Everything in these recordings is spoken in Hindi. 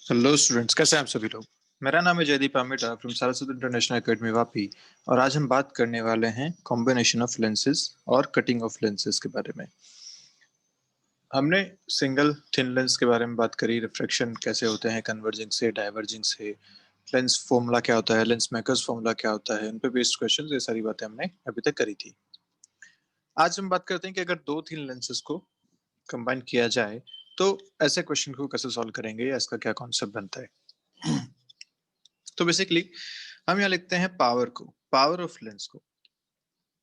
हेलो स्टूडेंट्स, कैसे हैं आप सभी लोग। मेरा नाम है Jaideep Amita from Saraswati international academy Vapi. और आज हम बात करने वाले हैं कॉम्बिनेशन ऑफ लेंसेज और कटिंग ऑफ लेंसेज के बारे में। हमने सिंगल थिन लेंस के बारे में बात करी, रिफ्रैक्शन कैसे होते हैं, कन्वर्जिंग से, डाइवर्जिंग से, लेंस फॉर्मूला क्या होता है, लेंस मेकर्स फॉर्मूला क्या होता है, उन पे बेस्ड क्वेश्चंस, ये सारी बातें हमने अभी तक करी थी। आज हम बात करते हैं कि अगर दो थिन लेंसेज को कंबाइन किया जाए तो ऐसे क्वेश्चन को कैसे सॉल्व करेंगे या इसका क्या कॉन्सेप्ट बनता है। तो बेसिकली हम यहाँ लिखते हैं पावर को, पावर ऑफ लेंस को।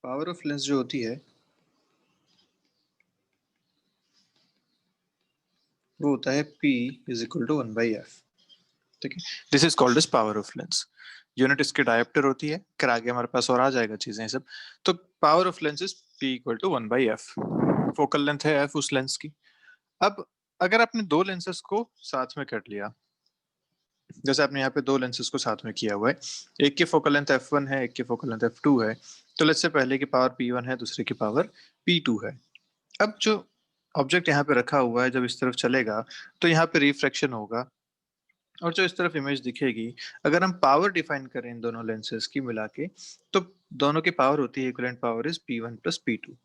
पावर ऑफ लेंस जो होती है वो होता है P is equal to 1/f। ठीक है, this is called as power of lens. Unit इसकी डायोप्टर होती है, फिर आगे हमारे पास और आ जाएगा चीजें सब। तो power of lens is P equal to 1/f। Focal length है f उस लेंस की। अब अगर आपने दो लेंसेस को साथ में कर लिया, जैसे आपने यहाँ पे दो लेंसेस को साथ में किया हुआ है, एक की फोकल लेंथ f1 है, एक की फोकल लेंथ f2 है। तो लेट्स से पहले की पावर p1 है, दूसरे की पावर p2 है। अब जो ऑब्जेक्ट यहाँ पे रखा हुआ है जब इस तरफ चलेगा तो यहाँ पे रिफ्रैक्शन होगा, और जो इस तरफ इमेज दिखेगी, अगर हम पावर डिफाइन करें इन दोनों लेंसेज की मिला के, तो दोनों की पावर होती है equivalent power is p1 plus p2।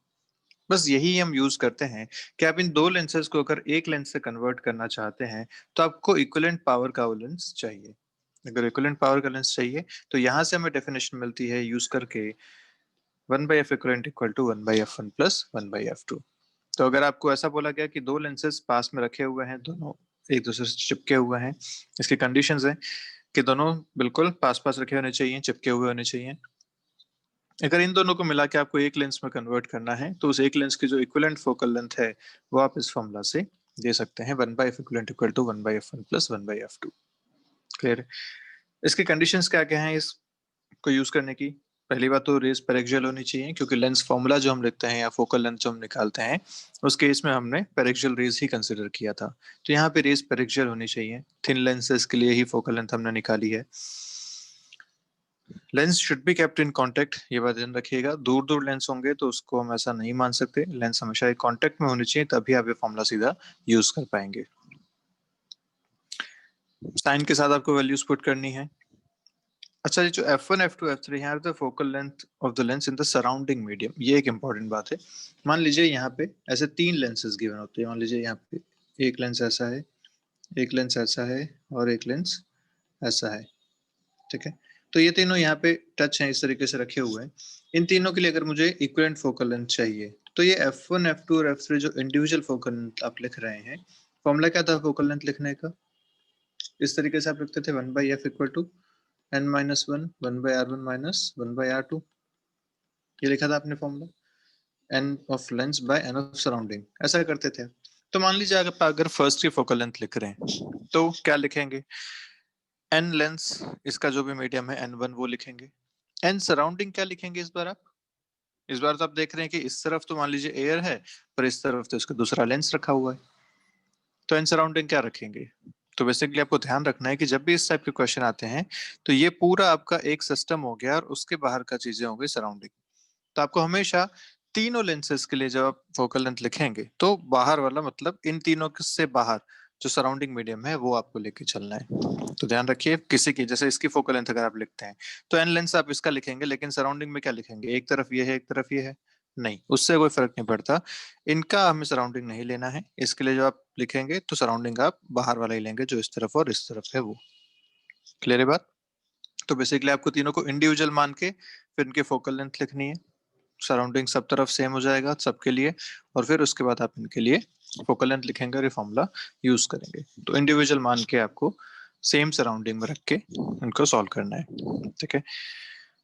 बस यही हम यूज करते हैं कि आप इन दो लेंसेज को अगर एक लेंस से कन्वर्ट करना चाहते हैं तो आपको इक्विवेलेंट पावर का वो लेंस चाहिए। अगर इक्विवेलेंट पावर का लेंस चाहिए तो यहाँ से हमें डेफिनेशन मिलती है यूज करके 1/f equivalent equal to 1/f1 plus 1/f2। तो अगर आपको ऐसा बोला गया कि दो लेंसेज पास में रखे हुए हैं, दोनों एक दूसरे से चिपके हुए हैं, इसकी कंडीशंस हैं कि दोनों बिल्कुल पास पास रखे होने चाहिए, चिपके हुए होने चाहिए। अगर इन दोनों को मिला के आपको एक लेंस में कन्वर्ट करना है तो उस एक लेंस की जो इक्विवेलेंट फोकल लेंथ है वो आप इस फॉर्मूला से दे सकते हैं, 1/f equivalent equal to 1/f1 plus 1/f2। Clear. इसकी कंडीशंस क्या क्या हैं इसको यूज करने की। पहली बात तो रेज पेरेक्सियल होनी चाहिए, क्योंकि लेंस फॉर्मूला जो हम लिखते हैं या फोकल लेंथ जो हम निकालते हैं उस केस में हमने पेरेक्सियल रेज ही कंसिडर किया था। तो यहाँ पे रेज पेरेक्सियल होनी चाहिए। थिन लेंसेज के लिए ही फोकल लेंथ हमने निकाली है। Lens should be kept in contact, ये बात ध्यान रखिएगा। दूर दूर लेंस होंगे तो उसको हम ऐसा नहीं मान सकते, लेंस हमेशा एक कांटेक्ट में होनी चाहिए, तभी आप ये फॉर्मूला सीधा यूज कर पाएंगे। साइन के साथ आपको वैल्यूज पुट करनी है। अच्छा, ये जो f1 f2 f3 यहाँ पे focal length of the lens in the surrounding medium, ये एक इंपॉर्टेंट बात है। मान लीजिए यहाँ पे ऐसे तीन लेंसेज गिवन होते हैं। मान लीजिए यहाँ पे एक लेंस ऐसा है, एक लेंस ऐसा है और एक लेंस ऐसा है। ठीक है, तो ये तीनों यहाँ पे टच हैं, इस तरीके से रखे हुए हैं। इन तीनों के लिए अगर मुझे इक्विवेलेंट फोकल लेंथ चाहिए तो ये f1 f2 और f3 जो इंडिविजुअल फोकल लेंथ आप लिख रहे हैं, फॉर्मूला क्या था फोकल लेंथ लिखने का? इस तरीके से आप लिखते थे 1/f equal to n-1 1/r1 minus 1/r2। ये लिखा था आपने formula, n of lens by n of surrounding, ऐसा करते थे। तो मान लीजिए अगर फर्स्ट की फोकल लेंथ लिख रहे हैं तो क्या लिखेंगे? n लेंस इसका जो भी मीडियम है n1 वो लिखेंगे। n सराउंडिंग क्या लिखेंगे इस बार आप? इस बार तो आप देख रहे हैं कि इस तरफ तो मान लीजिए एयर है, पर इस तरफ तो इसका दूसरा लेंस रखा हुआ है। तो n सराउंडिंग क्या रखेंगे? तो बेसिकली आपको ध्यान रखना है कि जब भी इस टाइप के क्वेश्चन आते हैं तो ये पूरा आपका एक सिस्टम हो गया और उसके बाहर का चीजें हो गई सराउंडिंग। तो आपको हमेशा तीनों लेंसेज के लिए जब आप फोकल लेंथ लिखेंगे तो बाहर वाला मतलब इन तीनों से बाहर जो सराउंडिंग मीडियम है वो आपको लेके चलना है। तो ध्यान रखिए, किसी की जैसे इसकी फोकल लेंथ अगर आप लिखते हैं तो एन लेंस आप इसका लिखेंगे, लेकिन सराउंडिंग में क्या लिखेंगे? एक तरफ ये है एक तरफ ये है, नहीं, उससे कोई फर्क नहीं पड़ता। इनका हमें सराउंडिंग नहीं लेना है। इसके लिए जो आप लिखेंगे तो सराउंडिंग आप बाहर वाला ही लेंगे, जो इस तरफ और इस तरफ है वो। क्लियर है बात? तो बेसिकली आपको तीनों को इंडिविजुअल मान के फिर इनके फोकल लेंथ लिखनी है। सराउंडिंग सब तरफ सेम हो जाएगा सबके लिए, और फिर उसके बाद आप इनके लिए फोकल लेंथ लिखेंगे और ये फॉर्मूला यूज करेंगे। तो इंडिविजुअल मान के आपको सेम सराउंडिंग में रख के इनको सॉल्व करना है। ठीक है,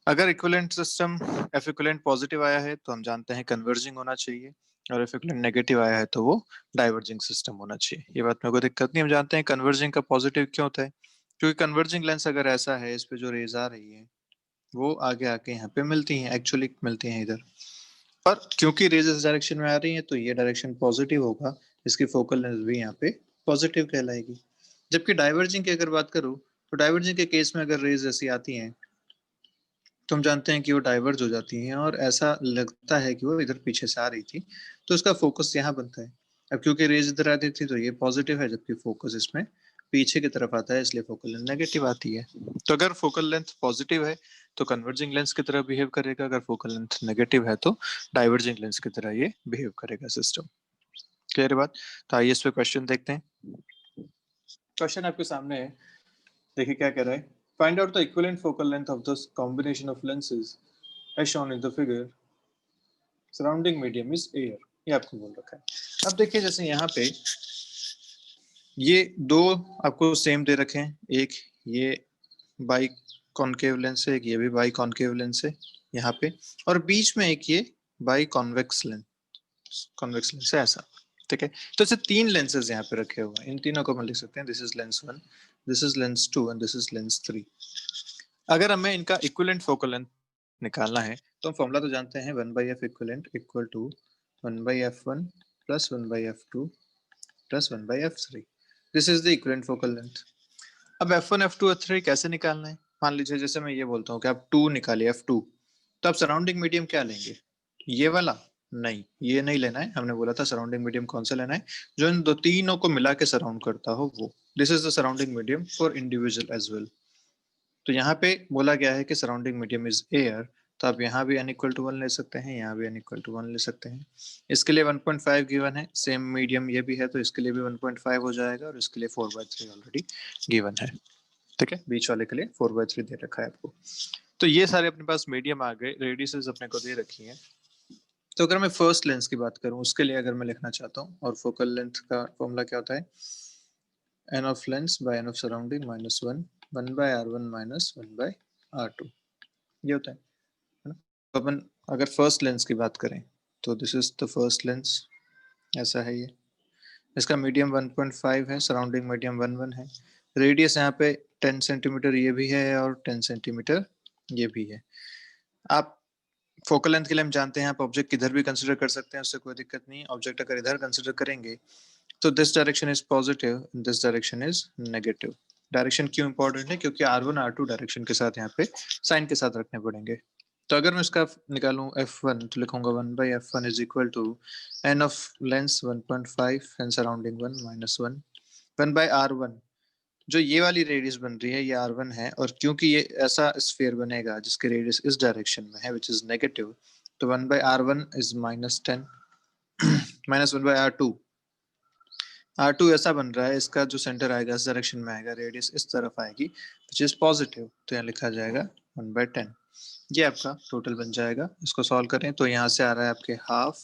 अगर equivalent system F equivalent positive आया है तो हम जानते हैं कन्वर्जिंग होना चाहिए, और एफ इक्विवेलेंट नेगेटिव आया है तो वो डाइवर्जिंग सिस्टम होना चाहिए। ये बात में कोई दिक्कत नहीं। हम जानते हैं कन्वर्जिंग का पॉजिटिव क्यों होता है, क्योंकि कन्वर्जिंग लेंस अगर ऐसा है, इस पे जो रेज आ रही है वो आगे आके यहाँ पे मिलती हैं, एक्चुअली मिलती हैं इधर। और क्योंकि रेज इस डायरेक्शन में आ रही है तो ये डायरेक्शन पॉजिटिव होगा, इसकी फोकल लेंथ भी यहाँ पे पॉजिटिव कहलाएगी। जबकि डाइवर्जिंग की अगर बात करूँ तो डाइवर्जिंग के केस में अगर रेज ऐसी आती हैं तो हम जानते हैं कि वो डाइवर्ज हो जाती हैं और ऐसा लगता है कि वो इधर पीछे से आ रही थी, तो इसका फोकस यहाँ बनता है। अब क्योंकि रेज इधर आती थी तो ये पॉजिटिव है, जबकि फोकस इसमें पीछे की तरफ आता है इसलिए फोकल लेंथ नेगेटिव आती है। तो अगर फोकल लेंथ पॉजिटिव है तो कन्वर्जिंग लेंस की तरह बिहेव करेगा, अगर फोकल लेंथ नेगेटिव है तो डाइवर्जिंग लेंस की तरह ये बिहेव करेगा सिस्टम। क्लियर है बात? तो आइए इस पे क्वेश्चन देखते हैं। क्वेश्चन आपके सामने है, देखिए क्या कह रहा है। Find out the equivalent focal length of the combination of lenses as shown in the figure, surrounding medium is air. ये आपको बोल रखा है। अब देखिए जैसे यहाँ पे ये दो आपको सेम दे रखे हैं, एक ये बाई कॉन्केव लेंस है, एक ये भी बाई कॉन्केव लेंस है यहाँ पे, और बीच में एक ये बाई कॉन्वेक्स लेंस है ऐसा। ठीक है, तो ऐसे तीन लेंसेज यहाँ पे रखे हुए हैं, इन तीनों को हम लिख सकते हैं this is lens 1, this is lens 2 and this is lens 3। अगर हमें इनका इक्विवेलेंट फोकल लेंथ निकालना है तो हम फॉर्मूला तो जानते हैं, 1/f equivalent equal to 1/f1 plus 1/f2 plus 1/f3। This is the equivalent focal length. अब f1 f2 f3 कैसे निकालना है? मान लीजिए जैसे मैं ये बोलता हूँ कि आप 2 निकालिए f2, तो आप सराउंडिंग मीडियम क्या लेंगे? ये वाला? नहीं, ये नहीं लेना है। हमने बोला था सराउंडिंग मीडियम कौन सा लेना है, जो इन दो तीनों को मिला के सराउंड करता हो वो। This is the surrounding medium for individual as well. तो यहाँ पे बोला गया है कि सराउंडिंग मीडियम इज एयर, तो आप यहाँ भी n इक्वल टू 1 ले सकते हैं, यहाँ भी n इक्वल टू 1 ले सकते हैं। इसके लिए 1.5 गिवन है, सेम मीडियम ये भी है तो इसके लिए भी 1.5 हो जाएगा, और इसके लिए 4/3 ऑलरेडी गिवन है। ठीक है, बीच वाले के लिए 4/3 दे रखा है आपको। तो ये सारे अपने पास मीडियम आ गए, रेडियसेस अपने को दे रखी हैं। तो अगर मैं फर्स्ट लेंस की बात करूं, उसके लिए अगर मैं लिखना चाहता हूं, और फोकल लेंथ का फॉर्मूला क्या होता है, n of lens by n of surrounding minus 1, 1/r1 minus 1/r2, ये होता है ना। तो अपन अगर फर्स्ट लेंस की बात करें तो this is the first lens, ऐसा है ये। इसका मीडियम 1.5 है, सराउंडिंग मीडियम 1 है। रेडियस यहाँ पे 10 सेंटीमीटर ये भी है और 10 सेंटीमीटर ये भी है। आप फोकल लेंथ के लिए हम जानते हैं आप ऑब्जेक्ट किधर भी कंसिडर कर सकते हैं, उससे कोई दिक्कत नहीं। ऑब्जेक्ट अगर इधर कंसिडर करेंगे तो this direction is positive, this direction is negative. Direction क्यों इंपॉर्टेंट है? क्योंकि R1 R2 डायरेक्शन के साथ यहाँ पे साइन के साथ रखने पड़ेंगे। तो अगर मैं इसका निकालूं f1 तो लिखूंगा 1/f1 is equal to n of lens 1.5 and surrounding 1 minus 1, 1/r1। जो ये वाली रेडियस बन रही है ये R1 है, और क्योंकि ये ऐसा स्फीयर बनेगा जिसकी रेडियस इस डायरेक्शन में है विच इज नेगेटिव, तो 1/r1 is -10 minus 1/r2। R2 ऐसा बन रहा है, इसका जो सेंटर आएगा इस डायरेक्शन में आएगा, रेडियस इस तरफ आएगी विच इज पॉजिटिव, तो यहाँ लिखा जाएगा 1/10। ये आपका टोटल बन जाएगा। इसको सॉल्व करें तो यहाँ से आ रहा है आपके हाफ,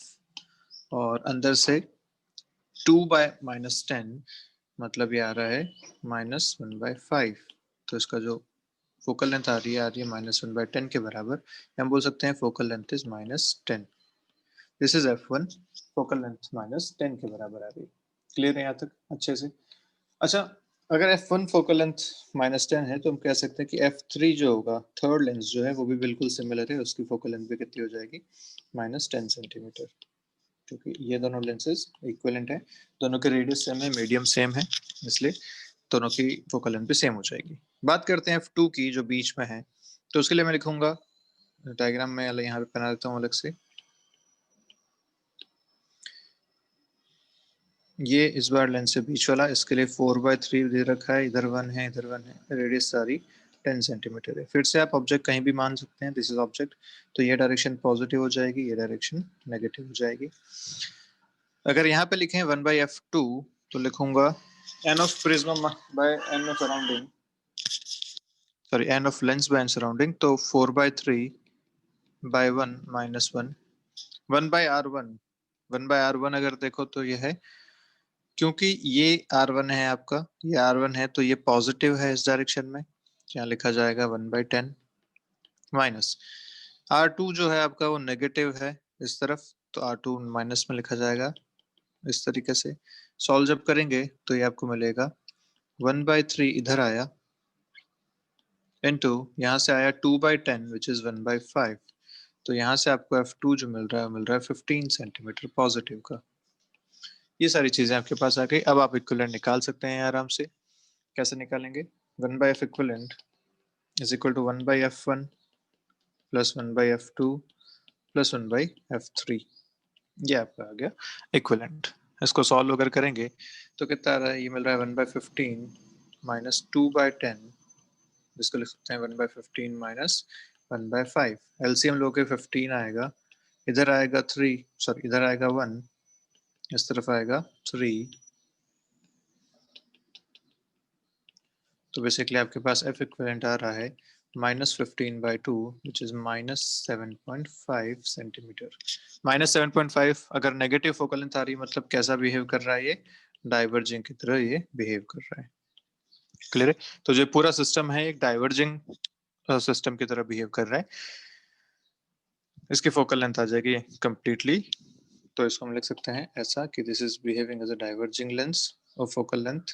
और अंदर से 2/-10, मतलब ये आ रहा है -1/5। तो इसका जो फोकल लेंथ आ रही है -1/10 के बराबर। हम बोल सकते हैं focal length is -10। This is f1, focal length -10 के बराबर आ रही है। क्लियर है यहाँ तक अच्छे से? अच्छा, अगर f1 फोकल लेंथ -10 है तो हम कह सकते हैं कि f3 जो होगा, थर्ड लेंस जो है, वो भी बिल्कुल सिमिलर है, उसकी फोकल लेंथ भी कितनी हो जाएगी, -10 सेंटीमीटर। क्योंकि ये दोनों लेंसेज इक्विवेलेंट है, दोनों के रेडियस सेम है, मीडियम सेम है, इसलिए दोनों की फोकल लेंथ भी सेम हो जाएगी। बात करते हैं f2 की जो बीच में है, तो उसके लिए मैं लिखूंगा, डायग्राम में यहाँ पे बना देता हूँ अलग से। ये इस बार लेंस से बीच वाला, इसके लिए 4/3 दे रखा है, इधर 1 है, इधर 1 है, रेडियस सारी 10 सेंटीमीटर है। फिर से आप ऑब्जेक्ट कहीं भी मान सकते हैं, दिस इज ऑब्जेक्ट, तो ये डायरेक्शन पॉजिटिव हो जाएगी, ये डायरेक्शन नेगेटिव हो जाएगी। अगर यहाँ पे लिखें 1/f2 तो लिखूंगा n of prism by n of surrounding, sorry n of lens by n surrounding, तो 4/3/1 -1, 1/r1। 1/r1 अगर देखो तो ये है, क्योंकि ये R1 है आपका, ये R1 है तो ये पॉजिटिव है इस डायरेक्शन में, यहाँ लिखा जाएगा 1/10, माइनस R2 जो है आपका वो नेगेटिव है इस तरफ, तो R2 माइनस में लिखा जाएगा इस तरीके से। सॉल्व जब करेंगे तो ये आपको मिलेगा 1/3 इधर आया, इनटू यहाँ से आया 2/10 विच इज 1/5, तो यहाँ से आपको f2 जो मिल रहा है 15 सेंटीमीटर पॉजिटिव का। ये सारी चीजें आपके पास आ गई। अब आप इक्विवेलेंट निकाल सकते हैं आराम से। कैसे निकालेंगे? 1/f equivalent is equal to 1/f1 plus 1/f2 plus 1/f3, ये आपका आ गया इक्विवेलेंट। इसको सॉल्व अगर करेंगे तो कितना आ रहा है, ये मिल रहा है 1/15 माइनस 2/10, जिसको लिख सकते हैं 1/15 माइनस 1/5। एलसीएम लो के 15 आएगा, इधर आएगा 3, सॉरी इधर आएगा 1, इस तरफ आएगा 3। तो बेसिकली आपके पास एफ इक्विवेलेंट आ रहा है -15/2 विच इज -7.5 सेंटीमीटर। -7.5 अगर नेगेटिव फोकल लेंथ आ रही है मतलब कैसा बिहेव कर रहा है ये, डाइवर्जिंग की तरह ये बिहेव कर रहा है। क्लियर है? तो जो पूरा सिस्टम है एक डाइवर्जिंग सिस्टम की तरह बिहेव कर रहा है। इसकी फोकल लेंथ आ जाएगी कंप्लीटली, तो इसको हम लिख सकते हैं ऐसा कि this is behaving as a diverging lens of focal length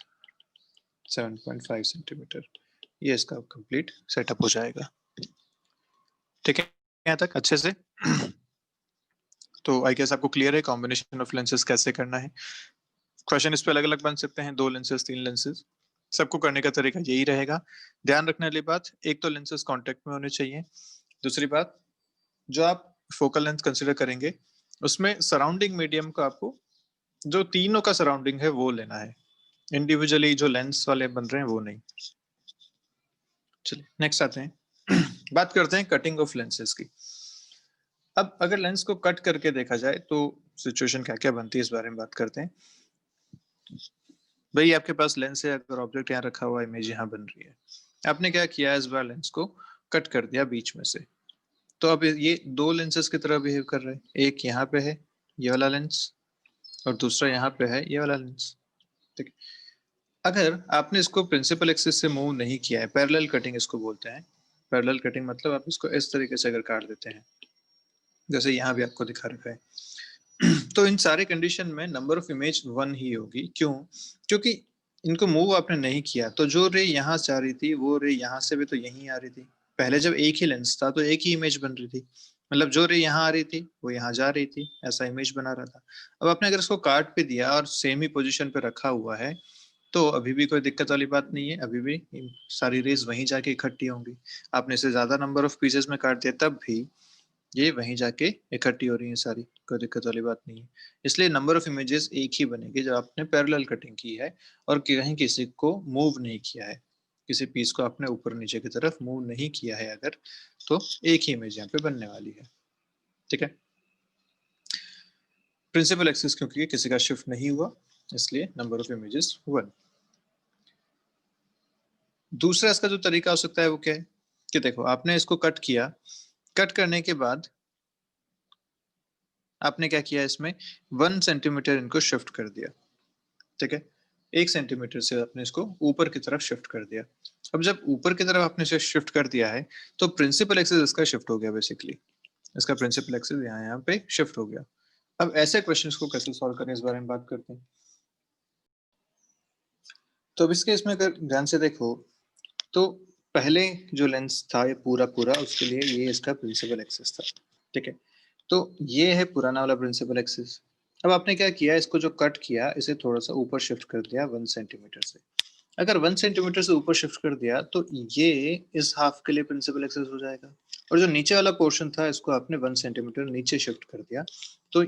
7.5 centimetre. ये इसका कंप्लीट सेटअप हो जाएगा। ठीक है यहाँ तक अच्छे से? तो आई गेस आपको क्लियर है कॉम्बिनेशन ऑफ लेंसेज कैसे करना है। क्वेश्चन इस पे अलग अलग बन सकते हैं, 2 लेंसेज 3 लेंसेज, सबको करने का तरीका यही रहेगा। ध्यान रखने वाली बात, एक तो लेंसेज कांटेक्ट में होने चाहिए। दूसरी बात, जो आप फोकल लेंथ कंसिडर करेंगे उसमें सराउंडिंग मीडियम को आपको जो तीनों का सराउंडिंग है वो लेना है, इंडिविजुअली जो लेंस वाले बन रहे हैं वो नहीं। चलिए नेक्स्ट आते हैं बात करते हैं कटिंग ऑफ लेंसेज की। अब अगर लेंस को कट करके देखा जाए तो सिचुएशन क्या क्या बनती है इस बारे में बात करते हैं। भाई आपके पास लेंस है, अगर ऑब्जेक्ट यहाँ रखा हुआ, इमेज यहाँ बन रही है, आपने क्या किया, इस बार लेंस को कट कर दिया बीच में से। तो अब ये 2 लेंसेज की तरह बिहेव कर रहे हैं, एक यहाँ पे है ये वाला लेंस और दूसरा यहाँ पे है ये वाला लेंस। ठीक, अगर आपने इसको प्रिंसिपल एक्सिस से मूव नहीं किया है, पैरेलल कटिंग इसको बोलते हैं। पैरेलल कटिंग मतलब आप इसको इस तरीके से अगर काट देते हैं जैसे यहाँ भी आपको दिखा रखा है तो इन सारे कंडीशन में नंबर ऑफ इमेज 1 ही होगी। क्यों? क्योंकि इनको मूव आपने नहीं किया, तो जो रे यहाँ से आ रही थी वो रे यहाँ से भी तो यहीं आ रही थी। पहले जब एक ही लेंस था तो एक ही इमेज बन रही थी, मतलब जो रे यहाँ आ रही थी वो यहाँ जा रही थी, ऐसा इमेज बना रहा था। अब आपने अगर इसको काट पे दिया और सेम ही पोजिशन पे रखा हुआ है तो अभी भी कोई दिक्कत वाली बात नहीं है, अभी भी सारी रेज वहीं जाके इकट्ठी होंगी। आपने इसे ज्यादा नंबर ऑफ पीसेस में काट दिया तब भी ये वहीं जाके इकट्ठी हो रही है सारी, कोई दिक्कत वाली बात नहीं है। इसलिए नंबर ऑफ इमेजेस एक ही बनेगी जब आपने पैरेलल कटिंग की है और कहीं किसी को मूव नहीं किया है, किसी पीस को आपने ऊपर नीचे की तरफ मूव नहीं किया है अगर, तो एक ही इमेज यहाँ पे बनने वाली है। ठीक है, प्रिंसिपल एक्सिस क्योंकि किसी का शिफ्ट नहीं हुआ इसलिए नंबर ऑफ इमेजेस 1। दूसरा इसका जो तरीका हो सकता है वो क्या है कि देखो आपने इसको कट किया, कट करने के बाद आपने क्या किया, इसमें 1 सेंटीमीटर इनको शिफ्ट कर दिया। ठीक है, 1 सेंटीमीटर से आपने इसको ऊपर की तरफ शिफ्ट कर दिया। अब जब ऊपर की तरफ आपने इसे शिफ्ट कर दिया है तो प्रिंसिपल एक्सिस इसका शिफ्ट हो गया, बेसिकली इसका प्रिंसिपल एक्सिस यहाँ पे शिफ्ट हो गया। अब ऐसे क्वेश्चंस को कैसे सॉल्व करें इस बारे में बात करते हैं। तो अब इसके इसमें अगर ध्यान से देखो तो पहले जो लेंस था ये पूरा पूरा, उसके लिए ये इसका प्रिंसिपल एक्सिस था। ठीक है, तो ये है पुराना वाला प्रिंसिपल एक्सिस। अब आपने क्या किया, इसको जो कट किया इसे थोड़ा सा ऊपर शिफ्ट कर दिया 1 सेंटीमीटर से। अगर 1 सेंटीमीटर से ऊपर शिफ्ट कर दिया तो ये इस हाफ के लिए प्रिंसिपल एक्सिस हो जाएगा, और जो नीचे वाला पोर्शन था इसको आपने 1 सेंटीमीटर नीचे शिफ्ट कर दिया, तो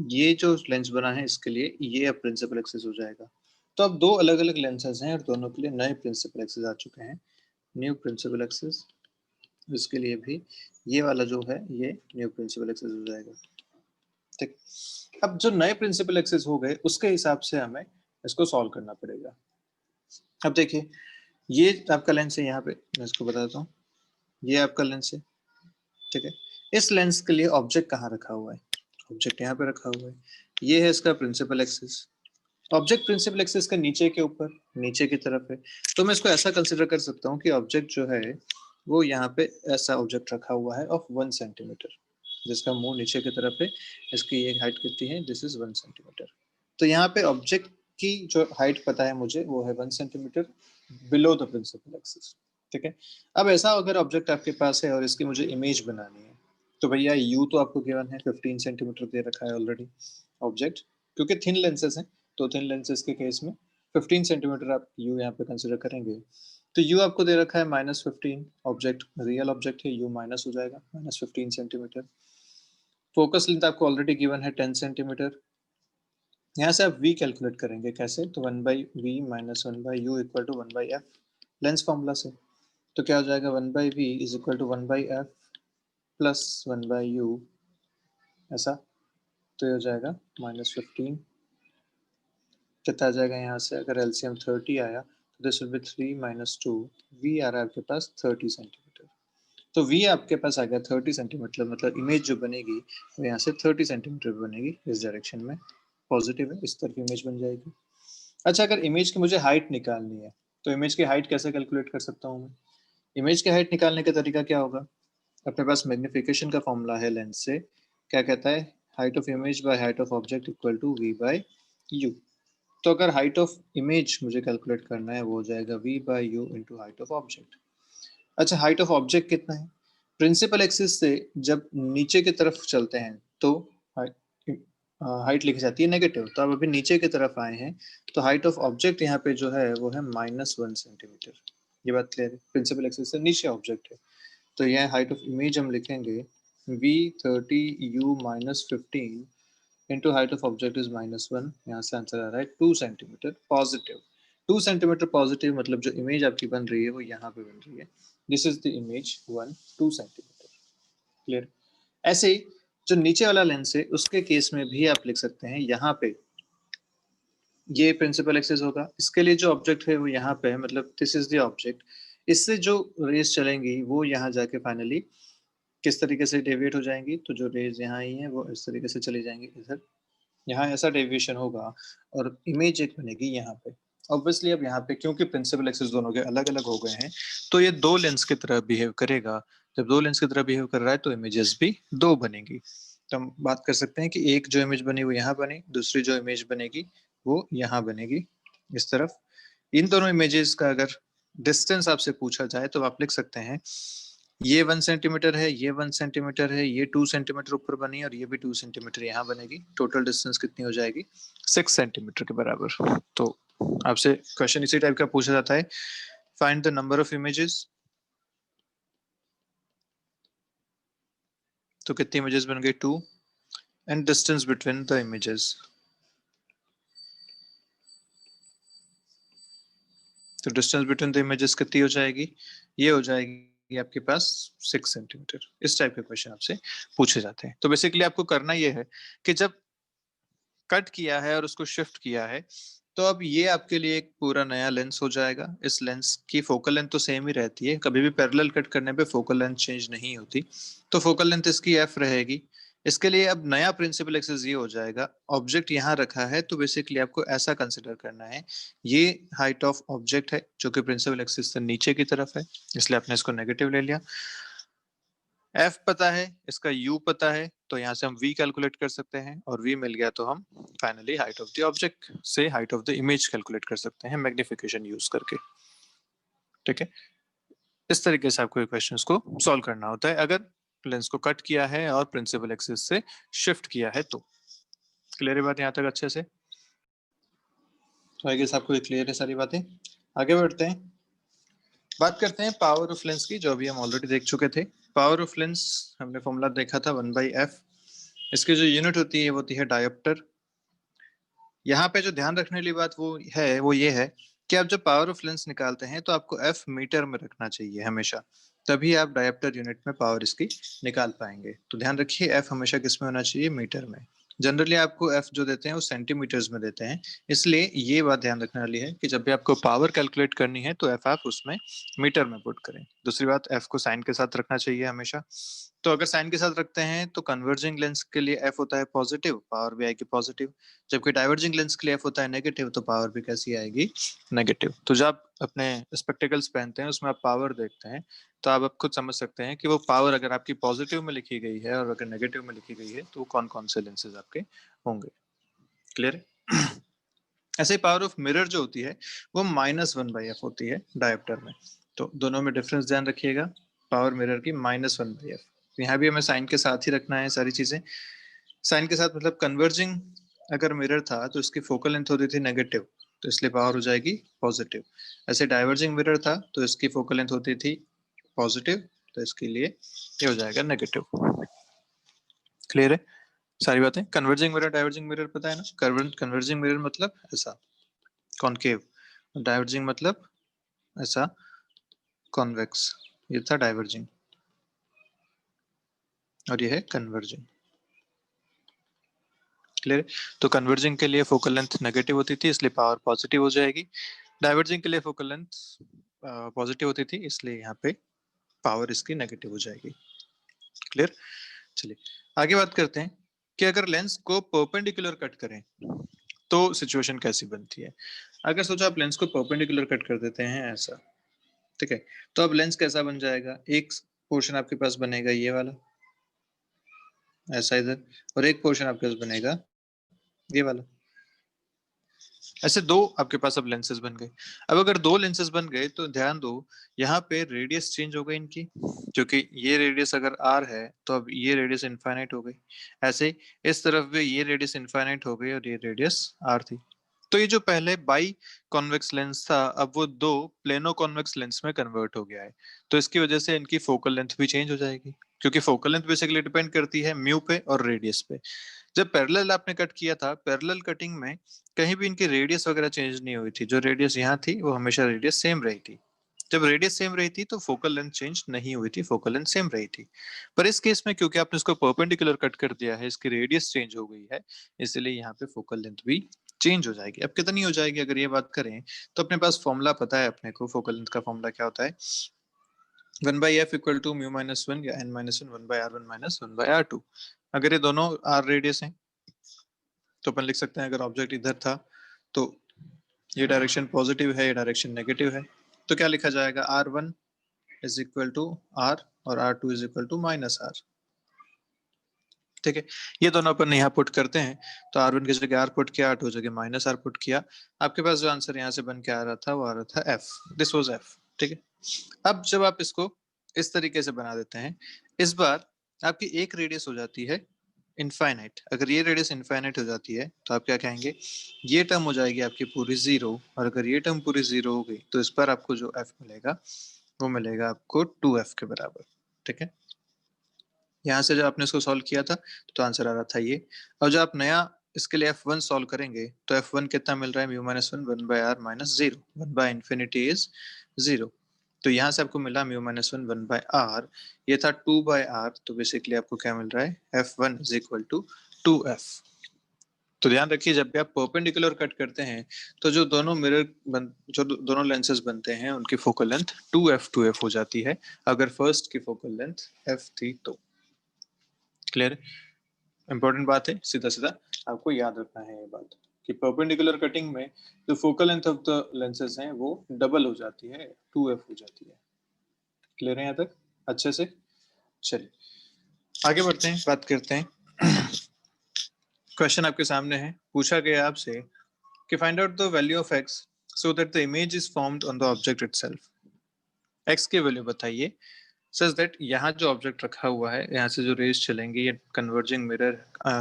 ये जो लेंस बना है इसके लिए ये अब प्रिंसिपल एक्सिस हो जाएगा। तो अब 2 अलग अलग लेंसेज हैं और दोनों के लिए नए प्रिंसिपल एक्सिस आ चुके हैं, न्यू प्रिंसिपल एक्सिस। इसके लिए भी ये वाला जो है ये न्यू प्रिंसिपल एक्सिस हो जाएगा। ठीक, अब जो नए प्रिंसिपल एक्सिस हो गए उसके हिसाब से हमें इसको सॉल्व करना पड़ेगा। अब देखिए ये आपका लेंस है, यहाँ पे मैं इसको बता देता हूँ, ये आपका लेंस है। ठीक है, इस लेंस के लिए ऑब्जेक्ट कहाँ रखा हुआ है, ऑब्जेक्ट यहाँ पे रखा हुआ है, ये है इसका principal axis. Object principal axis के नीचे के ऊपर नीचे की तरफ है, तो मैं इसको ऐसा कंसिडर कर सकता हूँ कि ऑब्जेक्ट जो है वो यहाँ पे ऐसा ऑब्जेक्ट रखा हुआ है ऑफ 1 सेंटीमीटर, जिसका मुंह नीचे की तरफ है, इसकी ये हाइट कितनी है, दिस इज 1 सेंटीमीटर। तो यहाँ पे ऑब्जेक्ट की जो हाइट पता है मुझे वो है 1 centimetre below the principal axis. ठीक है, अब ऐसा अगर ऑब्जेक्ट आपके पास है और इसकी मुझे इमेज बनानी है तो भैया यू तो आपको गिवन है 15 सेंटीमीटर दे रखा है ऑलरेडी ऑब्जेक्ट, क्योंकि थिन लेंसेज हैं तो थिन लेंसेज के केस में 15 सेंटीमीटर आप यू यहाँ पे कंसिडर करेंगे। तो यू आपको दे रखा है -15, ऑब्जेक्ट रियल ऑब्जेक्ट है, यू माइनस हो जाएगा -15 सेंटीमीटर। फोकस लेंथ आपको ऑलरेडी गिवन है 10 सेंटीमीटर, यहाँ से आप v कैलकुलेट करेंगे कैसे, तो 1/v minus 1/u equal to 1/f lens formula से। तो क्या हो जाएगा, 1/v is equal to 1/f plus 1/u ऐसा। तो ये हो जाएगा -15। कितना आ जाएगा यहाँ से, अगर एलसीएम 30 आया तो this will B 3 minus 2, v आ रहा है आपके पास 30 सेंटीमीटर। तो v आपके पास आ गया 30 सेंटीमीटर, मतलब इमेज जो बनेगी वो यहाँ से 30 सेंटीमीटर बनेगी इस डायरेक्शन में, पॉजिटिव है, इस तरह की इमेज बन जाएगी। अच्छा, अगर इमेज की मुझे हाइट निकालनी है तो इमेज की हाइट कैसे कैलकुलेट कर सकता हूँ मैं? इमेज की हाइट निकालने का तरीका क्या होगा, अपने पास मैग्निफिकेशन का फॉर्मूला है लेंस से, क्या कहता है, height of image by height of object equal to v by u. तो अगर हाइट ऑफ इमेज मुझे कैलकुलेट करना है वो हो जाएगा v by u into height of object. अच्छा, हाइट ऑफ ऑब्जेक्ट कितना है, प्रिंसिपल एक्सिस से जब नीचे की तरफ चलते हैं तो हाइट लिखी जाती है नेगेटिव, तो अब अभी नीचे की तरफ आए हैं तो हाइट ऑफ ऑब्जेक्ट यहाँ पे जो है वो है -1 सेंटीमीटर। ये बात क्लियर है, प्रिंसिपल एक्सिस से नीचे ऑब्जेक्ट है। तो यह हाइट ऑफ इमेज हम लिखेंगे v30u minus 15 into height of object is -1, यहाँ से आंसर आ रहा है 2 सेंटीमीटर पॉजिटिव। 2 सेंटीमीटर पॉजिटिव मतलब जो इमेज आपकी बन रही है वो यहाँ पे बन रही है, this is the image 2 centimetre. Clear? ऐसे ही जो नीचे वाला लेंस है उसके केस में भी आप लिख सकते हैं, यहाँ पे ये प्रिंसिपल एक्सिस होगा, इसके लिए जो ऑब्जेक्ट है वो यहाँ पे है, मतलब दिस इज द ऑब्जेक्ट। इससे जो रेज चलेंगी वो यहाँ जाके फाइनली किस तरीके से डेविएट हो जाएंगी, तो जो रेज यहाँ आई हैं वो इस तरीके से चली जाएंगी इधर, यहाँ ऐसा डेविएशन होगा और इमेज एक बनेगी यहाँ पे। ऑब्वियसली अब यहाँ पे क्योंकि प्रिंसिपल एक्सिस दोनों के अलग अलग हो गए हैं तो ये दो लेंस की तरह बिहेव करेगा। जब दो लेंस की तरह बिहेव कर रहा है तो इमेजेस भी दो बनेगी। तो हम बात कर सकते हैं कि एक जो इमेज बनी वो यहाँ बनी, दूसरी जो इमेज बनेगी वो यहाँ बनेगी इस तरफ। इन दोनों इमेजेस का अगर डिस्टेंस आपसे पूछा जाए तो आप लिख सकते हैं ये 1 सेंटीमीटर है, ये 1 सेंटीमीटर है, ये 2 सेंटीमीटर ऊपर बनी और ये भी 2 सेंटीमीटर यहाँ बनेगी। टोटल डिस्टेंस कितनी हो जाएगी, 6 सेंटीमीटर के बराबर। तो आपसे क्वेश्चन इसी टाइप का पूछा जाता है, find the number of images. तो कितनी इमेजेस बन गई, 2, and distance between the images. तो डिस्टेंस बिटवीन द इमेजेस कितनी हो जाएगी, ये हो जाएगी आपके पास 6 सेंटीमीटर। इस टाइप के क्वेश्चन आपसे पूछे जाते हैं। तो बेसिकली आपको करना ये है कि जब कट किया है और उसको शिफ्ट किया है तो अब ये आपके लिए एक पूरा नया लेंस हो जाएगा। इस लेंस की फोकल लेंथ तो सेम ही रहती है, कभी भी पैरेलल कट करने पे फोकल लेंथ चेंज नहीं होती, तो फोकल लेंथ इसकी एफ रहेगी। इसके लिए अब नया प्रिंसिपल एक्सिस ये हो जाएगा, ऑब्जेक्ट यहाँ रखा है तो बेसिकली आपको ऐसा कंसिडर करना है, ये हाइट ऑफ ऑब्जेक्ट है जो कि प्रिंसिपल एक्सिस से नीचे की तरफ है, इसलिए आपने इसको नेगेटिव ले लिया। एफ पता है, इसका यू पता है, तो यहाँ से हम v कैलकुलेट कर सकते हैं और v मिल गया तो हम finally height of the object से height of the image calculate कर सकते हैं मैग्निफिकेशन यूज करके। ठीक है, इस तरीके से आपको क्वेश्चन को सॉल्व करना होता है अगर लेंस को कट किया है और प्रिंसिपल एक्सिस से शिफ्ट किया है तो। क्लियर है बात यहाँ तक अच्छे से? तो आई गेस आपको क्लियर है सारी बातें। आगे बढ़ते हैं, बात करते हैं पावर ऑफ लेंस की, जो अभी हम ऑलरेडी देख चुके थे। पावर ऑफ लेंस हमने फॉर्मूला देखा था 1/f। इसकी जो यूनिट होती है वो होती है डायोप्टर। यहाँ पे जो ध्यान रखने वाली बात वो ये है कि आप जब पावर ऑफ लेंस निकालते हैं तो आपको एफ मीटर में रखना चाहिए हमेशा, तभी आप डायोप्टर यूनिट में पावर इसकी निकाल पाएंगे। तो ध्यान रखिए एफ हमेशा किस में होना चाहिए, मीटर में। जनरली आपको एफ जो देते हैं वो सेंटीमीटर्स में देते हैं, इसलिए ये बात ध्यान रखने वाली है कि जब भी आपको पावर कैलकुलेट करनी है तो एफ आप उसमें मीटर में पुट करें। दूसरी बात, एफ को साइन के साथ रखना चाहिए हमेशा। तो अगर साइन के साथ रखते हैं तो कन्वर्जिंग लेंस के लिए एफ होता है पॉजिटिव, पावर भी आएगी पॉजिटिव। जबकि डाइवर्जिंग लेंस के लिए एफ होता है नेगेटिव, तो पावर भी कैसी आएगी, नेगेटिव। तो जब आप अपने स्पेक्टिकल्स पहनते हैं उसमें आप पावर देखते हैं तो आप खुद समझ सकते हैं कि वो पावर अगर आपकी पॉजिटिव में लिखी गई है और अगर नेगेटिव में लिखी गई है तो कौन कौन से लेंसेज आपके होंगे। क्लियर है? ऐसे ही पावर ऑफ मिरर जो होती है वो -1/f होती है डायोप्टर में। तो दोनों में डिफरेंस ध्यान रखिएगा, पावर मिरर की -1/f। यहाँ भी हमें साइन के साथ ही रखना है सारी चीजें। साइन के साथ मतलब कन्वर्जिंग अगर मिरर था तो इसकी फोकल लेंथ होती थी नेगेटिव, तो इसलिए पावर हो जाएगी पॉजिटिव। ऐसे डाइवर्जिंग मिरर था तो इसकी फोकल लेंथ होती थी पॉजिटिव, तो इसके लिए ये हो जाएगा नेगेटिव। क्लियर है? सारी बातें। कन्वर्जिंग मिरर, डाइवर्जिंग मिरर पता है ना? कन्वर्जिंग मिरर मतलब ऐसा कॉनकेव, डाइवर्जिंग मतलब ऐसा कॉन्वेक्स। ये था डाइवर्जिंग और ये है कन्वर्जिंग। क्लियर? तो कन्वर्जिंग के लिए फोकल लेंथ नेगेटिव होती थी, इसलिए पावर पॉजिटिव हो जाएगी। डाइवर्जिंग के लिए फोकल लेंथ पॉजिटिव होती थी, इसलिए यहाँ पे पावर इसकी नेगेटिव हो जाएगी। क्लियर? चलिए आगे बात करते हैं कि अगर लेंस को परपेंडिकुलर कट करें तो सिचुएशन कैसी बनती है। अगर सोचो आप लेंस को परपेंडिकुलर कट कर देते हैं ऐसा, ठीक है, तो अब लेंस कैसा बन जाएगा? एक पोर्शन आपके पास बनेगा ये वाला ऐसा इधर, और एक पोर्शन आपके पास बनेगा ये वाला। ऐसे दो आपके पास अब लेंसेज बन गए। अब अगर दो लेंसेज बन गए तो ध्यान दो, यहाँ पे रेडियस चेंज हो गई इनकी, क्योंकि ये रेडियस अगर r है तो अब ये रेडियस इनफाइनाइट हो गई। ऐसे ही इस तरफ भी ये रेडियस इनफाइनाइट हो गई और ये रेडियस r थी। तो ये जो पहले बाई कॉन्वेक्स लेंस था अब वो दो प्लेनो कॉन्वेक्स लेंस में कन्वर्ट हो गया है। तो इसकी वजह से इनकी फोकल लेंथ भी चेंज हो जाएगी, क्योंकि फोकल लेंथ बेसिकली डिपेंड करती है म्यू पे और रेडियस पे। जब पैरेलल आपने कट किया था, पैरेलल कटिंग में कहीं भी इनकी रेडियस वगैरह चेंज नहीं हुई थी, जो रेडियस यहाँ थी वो हमेशा रेडियस सेम रही थी। जब रेडियस सेम रही थी तो फोकल लेंथ चेंज नहीं हुई थी, फोकल लेंथ सेम रही थी। पर इस केस में क्योंकि आपने इसको परपेंडिकुलर कट कर दिया है, इसकी रेडियस चेंज हो गई है, इसलिए यहाँ पे फोकल लेंथ भी चेंज हो जाएगी। अब कितनी हो जाएगी अगर ये बात करें, तो अपने पास फॉर्मूला पता है अपने को, फोकल लेंथ का फॉर्मूला क्या होता है? 1/f equal to mu minus one या n minus one, 1/r1 minus 1/r2। अगर ये दोनों r रेडियस हैं तो अपन लिख सकते हैं, अगर ऑब्जेक्ट इधर था तो ये डायरेक्शन पॉजिटिव है, ये डायरेक्शन नेगेटिव है, तो क्या लिखा जाएगा? r1 is equal to r और r2 is equal to minus r। ठीक है, ये दोनों अपन यहाँ पुट करते हैं, तो r1 की जगह r पुट किया, r2 की जगह माइनस r पुट किया, आपके पास जो आंसर यहाँ से बन के आ रहा था वो आ रहा था f। This was f। ठीक है, अब जब आप इसको इस तरीके से बना देते हैं, इस बार आपकी एक रेडियस हो जाती है इनफाइनाइट। अगर ये रेडियस इनफाइनाइट हो जाती है तो आप क्या कहेंगे? ये टर्म हो जाएगी आपकी पूरी जीरो, और अगर ये टर्म पूरी जीरो हो गई तो इस पर आपको जो f मिलेगा वो मिलेगा आपको 2f के बराबर। ठीक है, यहाँ से जब आपने इसको सॉल्व किया था तो आंसर आ रहा था ये। और जब आप नया इसके लिए f1 सॉल्व करेंगे तो f1 कितना मिल रहा है? Mu minus one, 1/r minus zero, 1/इंफिनिटी इज जीरो। तो यहाँ से आपको मिला म्यू माइनस वन, 1/r, ये था 2/r, तो बेसिकली आपको क्या मिल रहा है? f1 is equal to 2f। तो ध्यान रखिए, जब भी आप परपेंडिकुलर कट करते हैं तो जो दोनों जो दोनों लेंसेज बनते हैं उनकी फोकल लेंथ 2f हो जाती है, अगर फर्स्ट की फोकल लेंथ f थी तो। क्लियर? इंपॉर्टेंट बात है, सीधा सीधा आपको याद रखना है ये बात कि परपेंडिकुलर कटिंग में जो focal length of the lenses हैं वो डबल हो जाती है, 2f हो जाती है। क्लियर है यहाँ तक अच्छे से? चलिए आगे बढ़ते हैं, बात करते हैं। क्वेश्चन आपके सामने है, पूछा गया आपसे कि find out the value of x so that the image is formed on the object itself. x की वैल्यू बताइए सच दैट यहाँ जो ऑब्जेक्ट रखा हुआ है, यहाँ से जो रेज चलेंगी, ये कन्वर्जिंग मिरर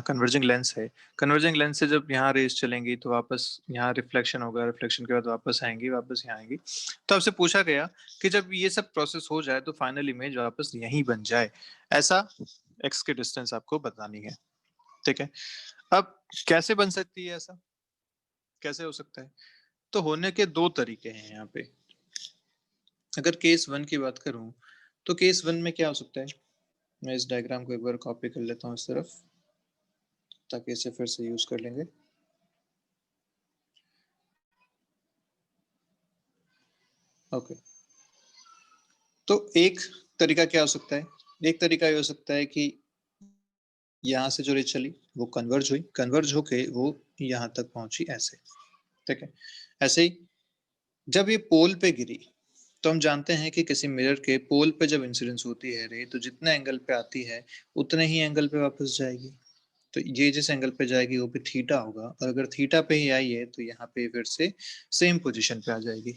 कन्वर्जिंग लेंस है, कन्वर्जिंग लेंस से जब यहाँ रेज चलेंगी तो वापस यहाँ रिफ्लेक्शन होगा, रिफ्लेक्शन के बाद वापस आएंगी, वापस यहाँ आएंगी। तो आपसे पूछा गया कि जब ये सब प्रोसेस हो जाए तो फाइनल इमेज वापस यहीं बन जाए, ऐसा x की डिस्टेंस आपको बतानी है। ठीक है, अब कैसे बन सकती है ऐसा, कैसे हो सकता है? तो होने के दो तरीके हैं यहाँ पे। अगर केस वन की बात करूं तो केस वन में क्या हो सकता है? मैं इस डायग्राम को एक बार कॉपी कर लेता हूँ इस तरफ, ताकि इसे फिर से यूज कर लेंगे। ओके, तो एक तरीका क्या हो सकता है? एक तरीका ये हो सकता है कि यहाँ से जो रेज चली वो कन्वर्ज हुई, कन्वर्ज होके वो यहाँ तक पहुंची ऐसे। ठीक है, ऐसे ही जब ये पोल पे गिरी तो हम जानते हैं कि किसी मिरर के पोल पे जब इंसिडेंस होती है रे, तो जितने एंगल पे आती है उतने ही एंगल पे वापस जाएगी। तो ये जिस एंगल पे जाएगी वो भी थीटा होगा, और अगर थीटा पे ही आई है तो यहाँ पे फिर से सेम पोजीशन पे आ जाएगी।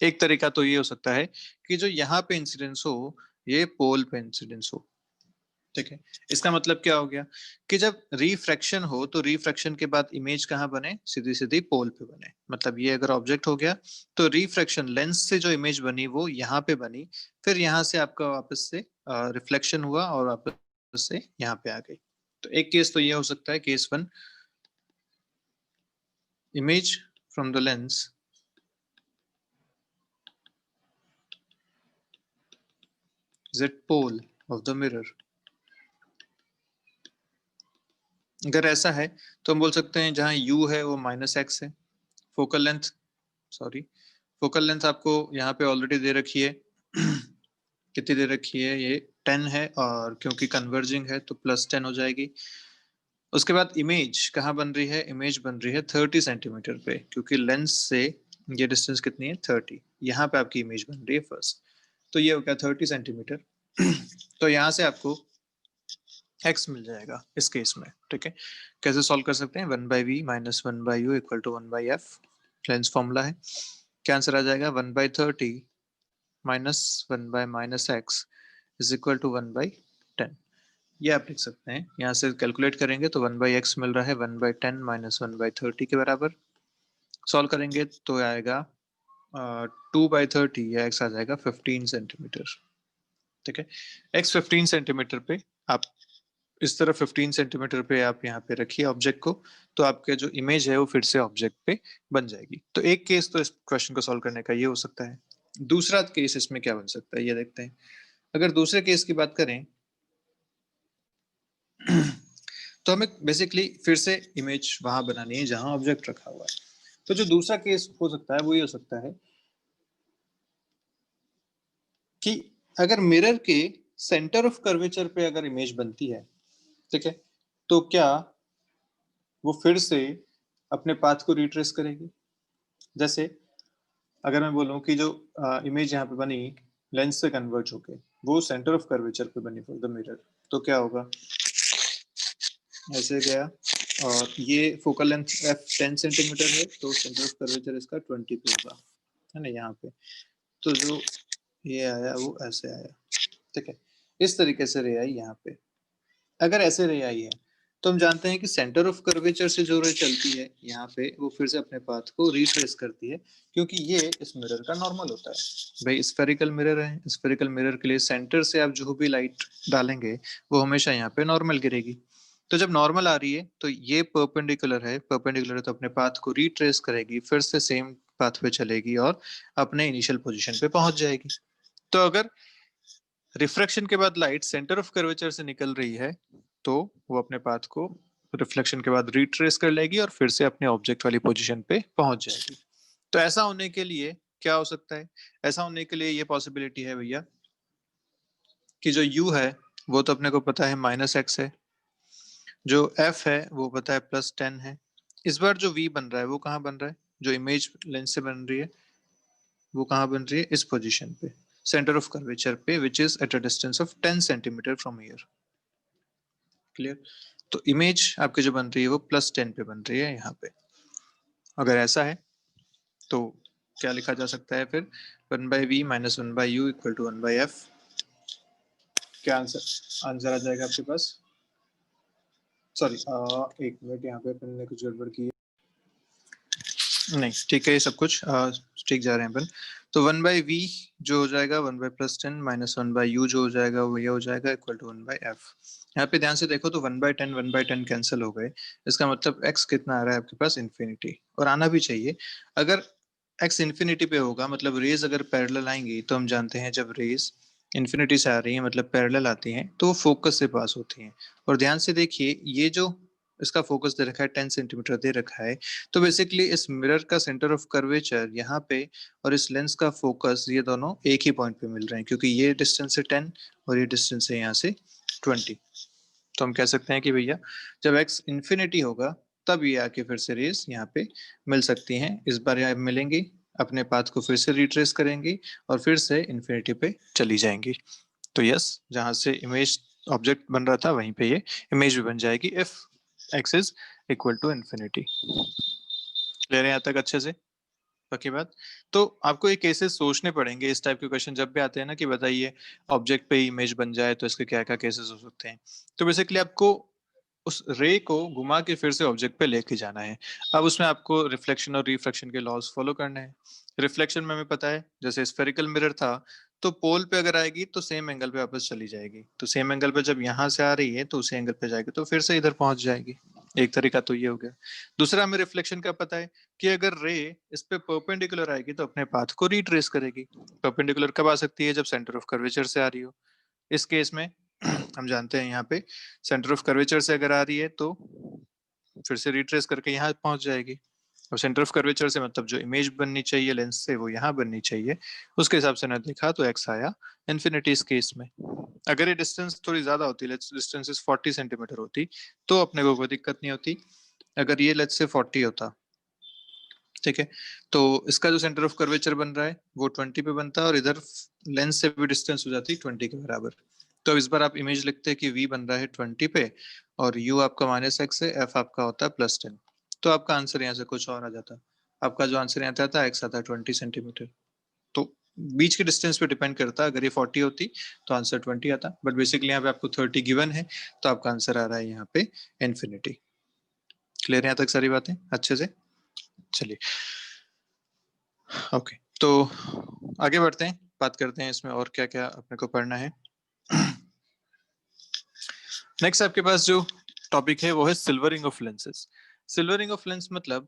एक तरीका तो ये हो सकता है कि जो यहाँ पे इंसिडेंस हो ये पोल पे इंसिडेंस हो। ठीक है, इसका मतलब क्या हो गया कि जब रिफ्रैक्शन हो तो रिफ्रैक्शन के बाद इमेज कहाँ बने? सीधी सीधी पोल पे बने। मतलब ये अगर ऑब्जेक्ट हो गया तो रिफ्रैक्शन लेंस से जो इमेज बनी वो यहाँ पे बनी, फिर यहाँ से आपका वापस से रिफ्लेक्शन हुआ और वापस से यहाँ पे आ गई। तो एक केस तो ये हो सकता है, case 1, image from the lens is at pole of the mirror। अगर ऐसा है तो हम बोल सकते हैं जहां u है वो -x है, focal length, sorry focal length आपको यहाँ पे ऑलरेडी दे रखी है कितनी दे रखी है, ये 10 है, और क्योंकि कन्वर्जिंग है तो +10 हो जाएगी। उसके बाद इमेज कहाँ बन रही है, इमेज बन रही है 30 सेंटीमीटर पे, क्योंकि लेंस से ये डिस्टेंस कितनी है 30, यहाँ पे आपकी इमेज बन रही है फर्स्ट, तो ये हो गया 30 सेंटीमीटर तो यहाँ से आपको x मिल जाएगा इस केस में, ठीक है। कैसे सॉल्व कर सकते हैं, 1/v minus 1/u equal to 1/f, lens formula है। क्या आंसर आ जाएगा, 1/30 minus 1/-x is equal to 1/10। ये आप लिख सकते हैं, यहाँ से कैलकुलेट करेंगे तो 1/x मिल रहा है 1/10 माइनस 1/30 के बराबर। सॉल्व करेंगे तो आएगा 2/30 या x आ जाएगा 15 सेंटीमीटर, ठीक है। x 15 सेंटीमीटर पे आप इस तरह 15 सेंटीमीटर पे आप यहाँ पे रखिए ऑब्जेक्ट को, तो आपके जो इमेज है वो फिर से ऑब्जेक्ट पे बन जाएगी। तो एक केस तो इस क्वेश्चन को सॉल्व करने का ये हो सकता है। दूसरा केस इसमें क्या बन सकता है ये देखते हैं। अगर दूसरे केस की बात करें तो हमें बेसिकली फिर से इमेज वहां बनानी है जहां ऑब्जेक्ट रखा हुआ है। तो जो दूसरा केस हो सकता है वो ये हो सकता है कि अगर मिरर के सेंटर ऑफ कर्वेचर पे अगर इमेज बनती है, ठीक है, तो क्या वो फिर से अपने पाथ को रिट्रेस करेगी। जैसे अगर मैं बोलूं कि जो इमेज यहाँ पे बनी लेंस से कन्वर्ज होके वो सेंटर ऑफ कर्वेचर पे बनी फॉर द मिरर, तो क्या होगा, ऐसे गया और ये फोकल लेंथ f 10 सेंटीमीटर है, तो सेंटर ऑफ कर्वेचर इसका 20 पे होगा, है ना, यहाँ पे। तो जो ये आया वो ऐसे आया, ठीक है। इस तरीके से रे आई यहाँ पे। अगर ऐसे रे आई है तो हम जानते हैं कि सेंटर ऑफ कर्वेचर से जो रे चलती है यहाँ पे वो फिर से अपने पाथ को रिट्रेस करती है, क्योंकि ये इस मिरर का नॉर्मल होता है। भाई स्फेरिकल मिरर है, स्फेरिकल मिरर के लिए सेंटर से आप जो भी लाइट डालेंगे वो हमेशा यहाँ पे नॉर्मल गिरेगी। तो जब नॉर्मल आ रही है तो ये परपेंडिकुलर है, परपेंडिकुलर है तो अपने पाथ को रिट्रेस करेगी, फिर से सेम पाथ पे चलेगी और अपने इनिशियल पोजीशन पे पहुंच जाएगी। तो अगर रिफ्रैक्शन के बाद लाइट सेंटर ऑफ कर्वेचर से निकल रही है तो वो अपने पाथ को रिफ्लेक्शन के बाद रिट्रेस कर लेगी और फिर से अपने ऑब्जेक्ट वाली पोजीशन पे पहुंच जाएगी। तो ऐसा होने के लिए क्या हो सकता है, ऐसा होने के लिए ये पॉसिबिलिटी है भैया कि जो u है वो तो अपने को पता है -x है, जो f है वो पता है +10 है। इस बार जो v बन रहा है वो कहाँ बन रहा है, जो इमेज लेंस से बन रही है वो कहाँ बन रही है, इस पोजीशन पे, सेंटर ऑफ कर्वेचर पे, which is at a distance of 10 centimetre from here. Clear. तो इमेज आपके जो बन रही है वो +10 पे बन रही है यहाँ पे। अगर ऐसा है तो क्या लिखा जा सकता है फिर, 1/v minus 1/u equal to 1/f। क्या आंसर आंसर आ जाएगा आपके पास, सॉरी एक मिनट, यहाँ पे अपन ने कुछ गड़बड़ की है, नहीं ठीक है, ये सब कुछ ठीक जा रहे हैं अपन। तो 1/v जो हो जाएगा 1/+10 माइनस 1/u जो हो जाएगा वो ये हो जाएगा इक्वल टू 1/f। यहाँ पे ध्यान से देखो तो 1/10 1/10 कैंसिल हो गए, इसका मतलब x कितना आ रहा है आपके पास, इन्फिनिटी, और आना भी चाहिए। अगर x इन्फिनिटी पे होगा मतलब रेज अगर पैरेलल आएंगी, तो हम जानते हैं जब रेज इन्फिनिटी से आ रही है मतलब पैरेलल आती हैं तो वो फोकस से पास होती हैं। और ध्यान से देखिए ये जो इसका फोकस दे रखा है 10 सेंटीमीटर दे रखा है, तो बेसिकली इस मिरर का सेंटर ऑफ कर्वेचर यहाँ पे और इस लेंस का फोकस ये दोनों एक ही पॉइंट पे मिल रहे हैं, क्योंकि ये डिस्टेंस है 10 और ये डिस्टेंस है यहाँ से 20। तो हम कह सकते हैं कि भैया जब x इन्फिनिटी होगा तब ये आके फिर से रेस यहाँ पे मिल सकती हैं। इस बार यहाँ मिलेंगी, अपने पाथ को फिर से रिट्रेस करेंगी और फिर से इन्फिनिटी पे चली जाएंगी। तो यस, जहाँ से इमेज ऑब्जेक्ट बन रहा था वहीं पे ये इमेज भी बन जाएगी if x is equal to infinity. ले रहे हैं यहाँ तक अच्छे से, पक्की बात। तो आपको ये केसेस सोचने पड़ेंगे, इस टाइप के क्वेश्चन जब भी आते हैं ना कि बताइए ऑब्जेक्ट पे इमेज बन जाए तो इसके क्या क्या केसेस हो सकते हैं। तो बेसिकली आपको उस रे को घुमा के फिर से ऑब्जेक्ट पे लेके जाना है। अब उसमें आपको रिफ्लेक्शन और रिफ्रैक्शन के लॉज फॉलो करने हैं। रिफ्लेक्शन में हमें पता है जैसे स्फेरिकल मिरर था तो पोल पे अगर आएगी तो सेम एंगल पे वापस चली जाएगी, तो सेम एंगल पे जब यहाँ से आ रही है तो उसी एंगल पे जाएगी, तो फिर से इधर पहुंच जाएगी। एक तरीका तो ये हो गया। दूसरा हमें रिफ्लेक्शन का पता है कि अगर रे इस पे परपेंडिकुलर आएगी तो अपने पाथ को रिट्रेस करेगी। परपेंडिकुलर कब आ सकती है? जब सेंटर ऑफ कर्वेचर से आ रही हो। इस केस में हम जानते हैं यहाँ पे सेंटर ऑफ कर्वेचर से अगर आ रही है तो फिर से रिट्रेस करके यहाँ पहुंच जाएगी। और सेंटर ऑफ कर्वेचर से मतलब जो इमेज बननी चाहिए लेंस से वो यहाँ बननी चाहिए, उसके हिसाब से ना देखा तो एक्स आया इन्फिनिटी इस केस में। अगर ये डिस्टेंस थोड़ी ज्यादा होती, लेट्स डिस्टेंस इज 40 सेंटीमीटर होती, तो अपने को कोई दिक्कत नहीं होती। अगर ये लेट्स से 40 होता, ठीक है, तो इसका जो सेंटर ऑफ कर्वेचर बन रहा है वो 20 पे बनता है और इधर लेंस से भी डिस्टेंस हो जाती 20 के बराबर। तो अब इस बार आप इमेज लिखते हैं कि v बन रहा है 20 पे और u आपका -x है, f आपका होता है +10। तो आपका आंसर यहाँ से कुछ और आ जाता। आपका जो आंसर यहाँ आता है x आता है 20 सेंटीमीटर। तो बीच के डिस्टेंस पे डिपेंड करता है, अगर ये 40 होती तो आंसर 20 आता, बट बेसिकली यहाँ पे आपको 30 गिवन है, तो आपका आंसर आ रहा है यहाँ पे इन्फिनिटी। क्लियर है यहाँ तक सारी बातें अच्छे से? चलिए ओके, तो आगे बढ़ते हैं, बात करते हैं इसमें और क्या क्या अपने को पढ़ना है। नेक्स्ट आपके पास जो टॉपिक है वो है silvering of lenses. Silvering of lens मतलब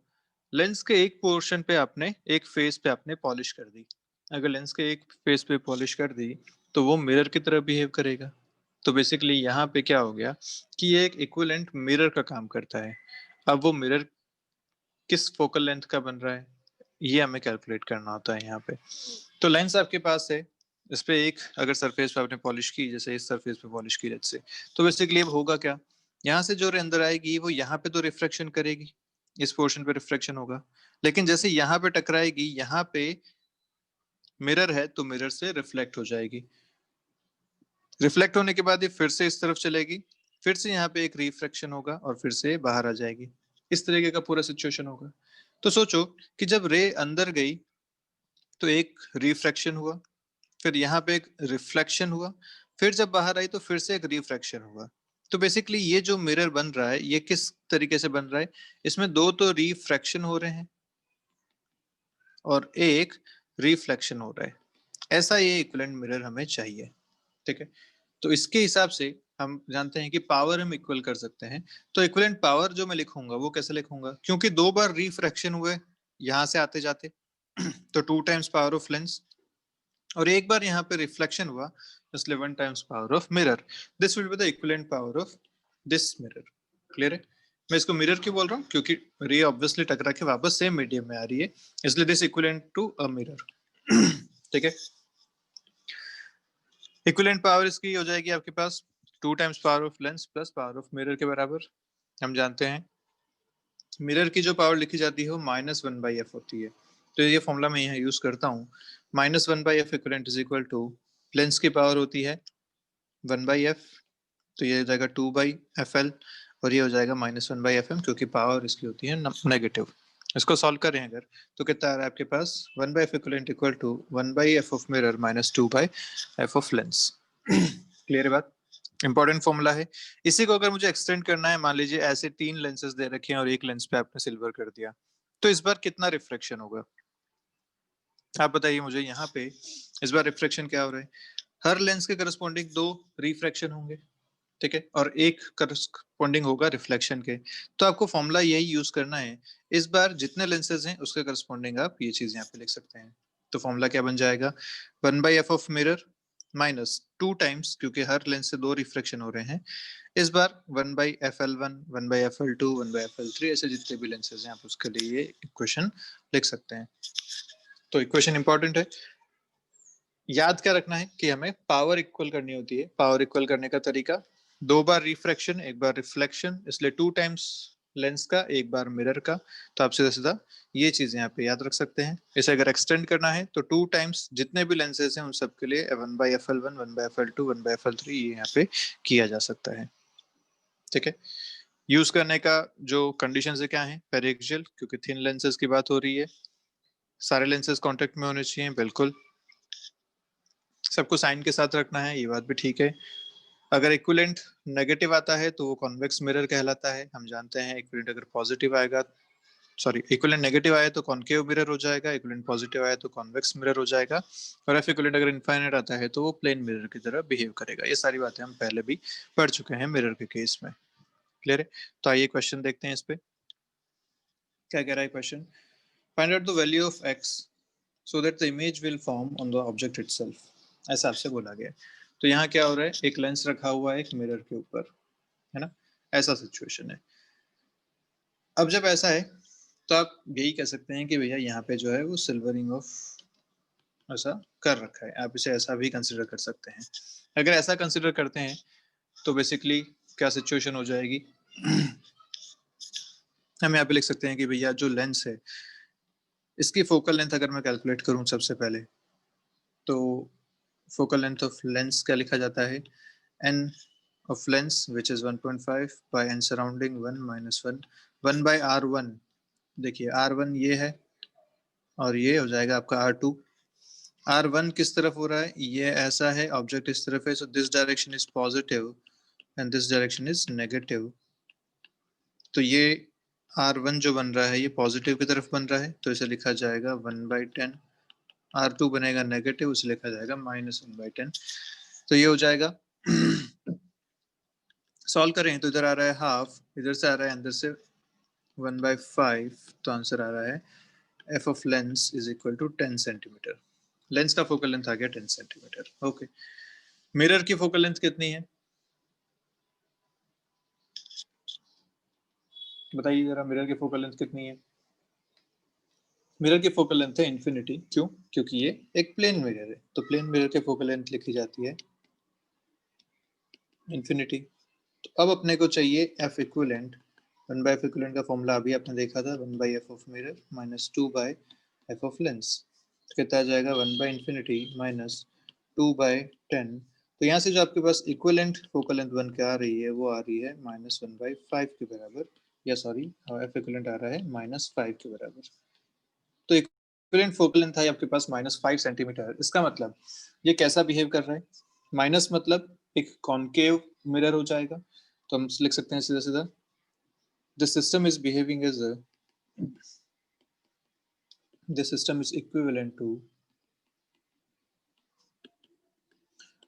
लेंस के एक पोर्शन पे आपने, एक फेस पे आपने पॉलिश कर दी। अगर लेंस के एक फेस पे पॉलिश कर दी तो वो मिरर की तरह बिहेव करेगा। तो बेसिकली यहाँ पे क्या हो गया कि ये एक इक्विवेलेंट मिरर का काम करता है। अब वो मिरर किस फोकल लेंथ का बन रहा है ये हमें कैलकुलेट करना होता है यहाँ पे। तो लेंस आपके पास है, इस पे एक अगर सरफेस पे आपने पॉलिश की, जैसे इस सरफेस पे पॉलिश की लेट्स से, तो बेसिकली अब होगा क्या, यहाँ से जो रे अंदर आएगी वो यहाँ पे तो रिफ्रैक्शन करेगी, इस पोर्शन पे रिफ्रैक्शन होगा, लेकिन जैसे यहाँ पे टकराएगी, यहाँ पे मिरर है तो मिरर से रिफ्लेक्ट हो जाएगी। रिफ्लेक्ट होने के बाद ये फिर से इस तरफ चलेगी, फिर से यहाँ पे एक रिफ्रैक्शन होगा और फिर से बाहर आ जाएगी। इस तरीके का पूरा सिचुएशन होगा। तो सोचो कि जब रे अंदर गई तो एक रिफ्रैक्शन हुआ, फिर यहाँ पे एक रिफ्लेक्शन हुआ, फिर जब बाहर आई तो फिर से एक रिफ्रैक्शन हुआ। तो बेसिकली ये जो मिरर बन रहा है ये किस तरीके से बन रहा है, इसमें दो तो रिफ्रैक्शन हो रहे हैं और एक रिफ्लेक्शन हो रहा है। ऐसा ये इक्विवेलेंट मिरर हमें चाहिए, ठीक है। तो इसके हिसाब से हम जानते हैं कि पावर हम इक्वल कर सकते हैं। तो इक्विवेलेंट पावर जो मैं लिखूंगा वो कैसे लिखूंगा, क्योंकि दो बार रिफ्रैक्शन हुए यहाँ से आते जाते तो 2 टाइम्स पावर ऑफ लेंस, और एक बार यहाँ पे रिफ्लेक्शन हुआ इसलिए 1 times power of mirror. This will be the equivalent power of this mirror. Clear है? मैं इसको मिरर क्यों बोल रहा हूँ, क्योंकि रे ऑब्वियसली टकरा के वापस सेम मीडियम में आ रही है, इसलिए this equivalent to a mirror. ठीक है, इक्विवेलेंट पावर इसकी हो जाएगी आपके पास 2 times power of lens plus power of mirror के बराबर। हम जानते हैं मिरर की जो पावर लिखी जाती है वो -1/f होती है, तो ये फॉर्मूला मैं यहाँ यूज करता हूँ। -1/f equivalent is equal to lens की पावर होती है 1/f, तो ये हो जाएगा 2/fl, और ये हो जाएगा -1/fm, क्योंकि पावर इसकी होती है नेगेटिव। इसको सॉल्व करें अगर तो कितना आ रहा है आपके पास, 1/f equivalent equal to 1/f of mirror minus 2/f of lens. Clear है बात? इंपॉर्टेंट फॉर्मूला है। इसी को अगर मुझे एक्सटेंड करना है, मान लीजिए ऐसे 3 लेंसेज दे रखे हैं और एक लेंस पे आपने सिल्वर कर दिया, तो इस बार कितना रिफ्रैक्शन होगा आप बताइए मुझे। यहाँ पे इस बार रिफ्रैक्शन क्या हो रहा है, हर लेंस के करस्पॉन्डिंग 2 रिफ्रैक्शन होंगे, ठीक है, और एक करस्पॉन्डिंग होगा रिफ्लेक्शन के। तो आपको फॉर्मूला यही यूज करना है। इस बार जितने लेंसेज हैं उसके करस्पॉन्डिंग आप ये चीज यहाँ पे लिख सकते हैं। तो फॉर्मूला क्या बन जाएगा, 1/f of mirror minus 2 times, क्योंकि हर लेंस से 2 रिफ्रैक्शन हो रहे हैं, इस बार 1/fl1, 1/fl2, 1/fl3, ऐसे जितने भी लेंसेज हैं आप उसके लिए ये इक्वेशन लिख सकते हैं। तो इक्वेशन इंपॉर्टेंट है, याद क्या रखना है कि हमें पावर इक्वल करनी होती है। पावर इक्वल करने का तरीका, 2 बार रिफ्रैक्शन एक बार रिफ्लेक्शन, इसलिए 2 टाइम्स लेंस का एक बार मिरर का। तो आप सीधा सीधा ये चीज यहाँ पे याद रख सकते हैं। इसे अगर एक्सटेंड करना है तो 2 टाइम्स जितने भी लेंसेज हैं उन सब के लिए 1/fl1, 1/fl2, 1/fl3 ये यहाँ पे किया जा सकता है, ठीक है। यूज करने का जो कंडीशन है क्या है, पेरिक्सियल, क्योंकि थिन लेंसेज की बात हो रही है, सारे लेंसेज कॉन्टेक्ट में होने चाहिए, बिल्कुल सबको साइन के साथ रखना है, ये बात भी ठीक है। अगर इक्विवेलेंट नेगेटिव आता है तो वो कॉन्वेक्स मिरर कहलाता है। हम जानते हैं इक्विवेलेंट अगर पॉजिटिव आएगा सॉरी इक्विवेलेंट नेगेटिव आया तो कॉनकेव मिरर हो जाएगा, इक्विवेलेंट पॉजिटिव आया तो कॉन्वेक्स मिरर हो जाएगा, और एफ इक्विवेलेंट अगर इनफाइनाइट आता है तो वो प्लेन मिरर की तरह बिहेव करेगा। ये सारी बातें हम पहले भी पढ़ चुके हैं मिरर के केस में। क्लियर है? तो आइए क्वेश्चन देखते हैं इस पे क्या कह रहा है question. Find out the value of x so that the image will form on the object itself, ऐसा आपसे बोला गया है। तो यहाँ क्या हो रहा है, एक लेंस रखा हुआ है एक मिरर के ऊपर, है ना, ऐसा सिचुएशन है। अब जब ऐसा है तो आप यही कह सकते हैं कि भैया यहाँ पे जो है वो सिल्वरिंग ऑफ ऐसा कर रखा है, आप इसे ऐसा भी कंसिडर कर सकते हैं। अगर ऐसा कंसिडर करते हैं तो बेसिकली क्या सिचुएशन हो जाएगी हम यहाँ पे लिख सकते हैं कि भैया जो लेंस है इसकी फोकल लेंथ अगर मैं कैलकुलेट करूं सबसे पहले, तो फोकल लेंथ ऑफ लेंस क्या लिखा जाता है, n of lens which is 1.5 by n surrounding 1 minus 1 by r1। देखिए r1 ये है और ये हो जाएगा आपका r2। r1 किस तरफ हो रहा है, ये ऐसा है, ऑब्जेक्ट इस तरफ है, so this direction is positive and this direction is negative. तो ये r1 जो बन रहा है ये पॉजिटिव की तरफ बन रहा है, तो इसे लिखा जाएगा 1/10। r2 बनेगा नेगेटिव, उसे लिखा जाएगा -1/10। तो ये हो जाएगा सॉल्व करें तो इधर आ रहा है हाफ, इधर से आ रहा है अंदर से 1/5, तो आंसर आ रहा है f of lens is equal to 10 centimetre. Lens का फोकल लेंथ आ गया 10 सेंटीमीटर। ओके, मिरर की फोकल लेंथ कितनी है बताइए जरा, मिरर की फोकल लेंथ कितनी है। मिरर की फोकल लेंथ है इन्फिनिटी। क्यों? क्योंकि ये एक प्लेन मिरर है, तो प्लेन मिरर की फोकल लेंथ लिखी जाती है इन्फिनिटी। तो अब अपने को चाहिए एफ इक्विवेलेंट। 1/f इक्विवेलेंट का फॉर्मूला अभी आपने देखा था, 1/f of mirror minus 2/f of lens, कितना आ जाएगा 1/infinity माइनस 2/10। तो यहाँ से जो आपके पास इक्विवेलेंट फोकल लेंथ बन के आ रही है वो आ रही है -1/5 के बराबर, या सॉरी एफ इक्विवेलेंट आ रहा है -5 के बराबर। तो इक्विवेलेंट फोकल लेंथ है आपके पास -5 सेंटीमीटर। इसका मतलब ये कैसा बिहेव कर रहा है, माइनस मतलब एक कॉनकेव मिरर हो जाएगा, तो हम लिख सकते हैं सीधा सीधा the system is behaving as a the system is equivalent to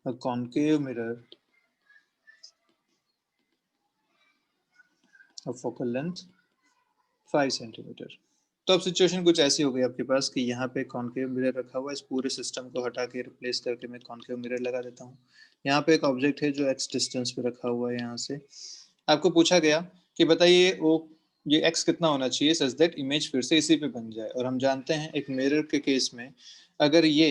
a concave mirror of focal length 5 centimetre. तो अब सिचुएशन कुछ ऐसी हो गई आपके पास कि यहाँ पे कॉनकेव मिरर रखा हुआ है, इस पूरे सिस्टम को हटा के रिप्लेस करके मैं कॉनकेव मिरर लगा देता हूँ। यहाँ पे एक ऑब्जेक्ट है जो एक्स डिस्टेंस पे रखा हुआ है, यहाँ से आपको पूछा गया कि बताइए वो ये एक्स कितना होना चाहिए सच दैट इमेज फिर से इसी पे बन जाए। और हम जानते हैं एक मिरर के केस में अगर ये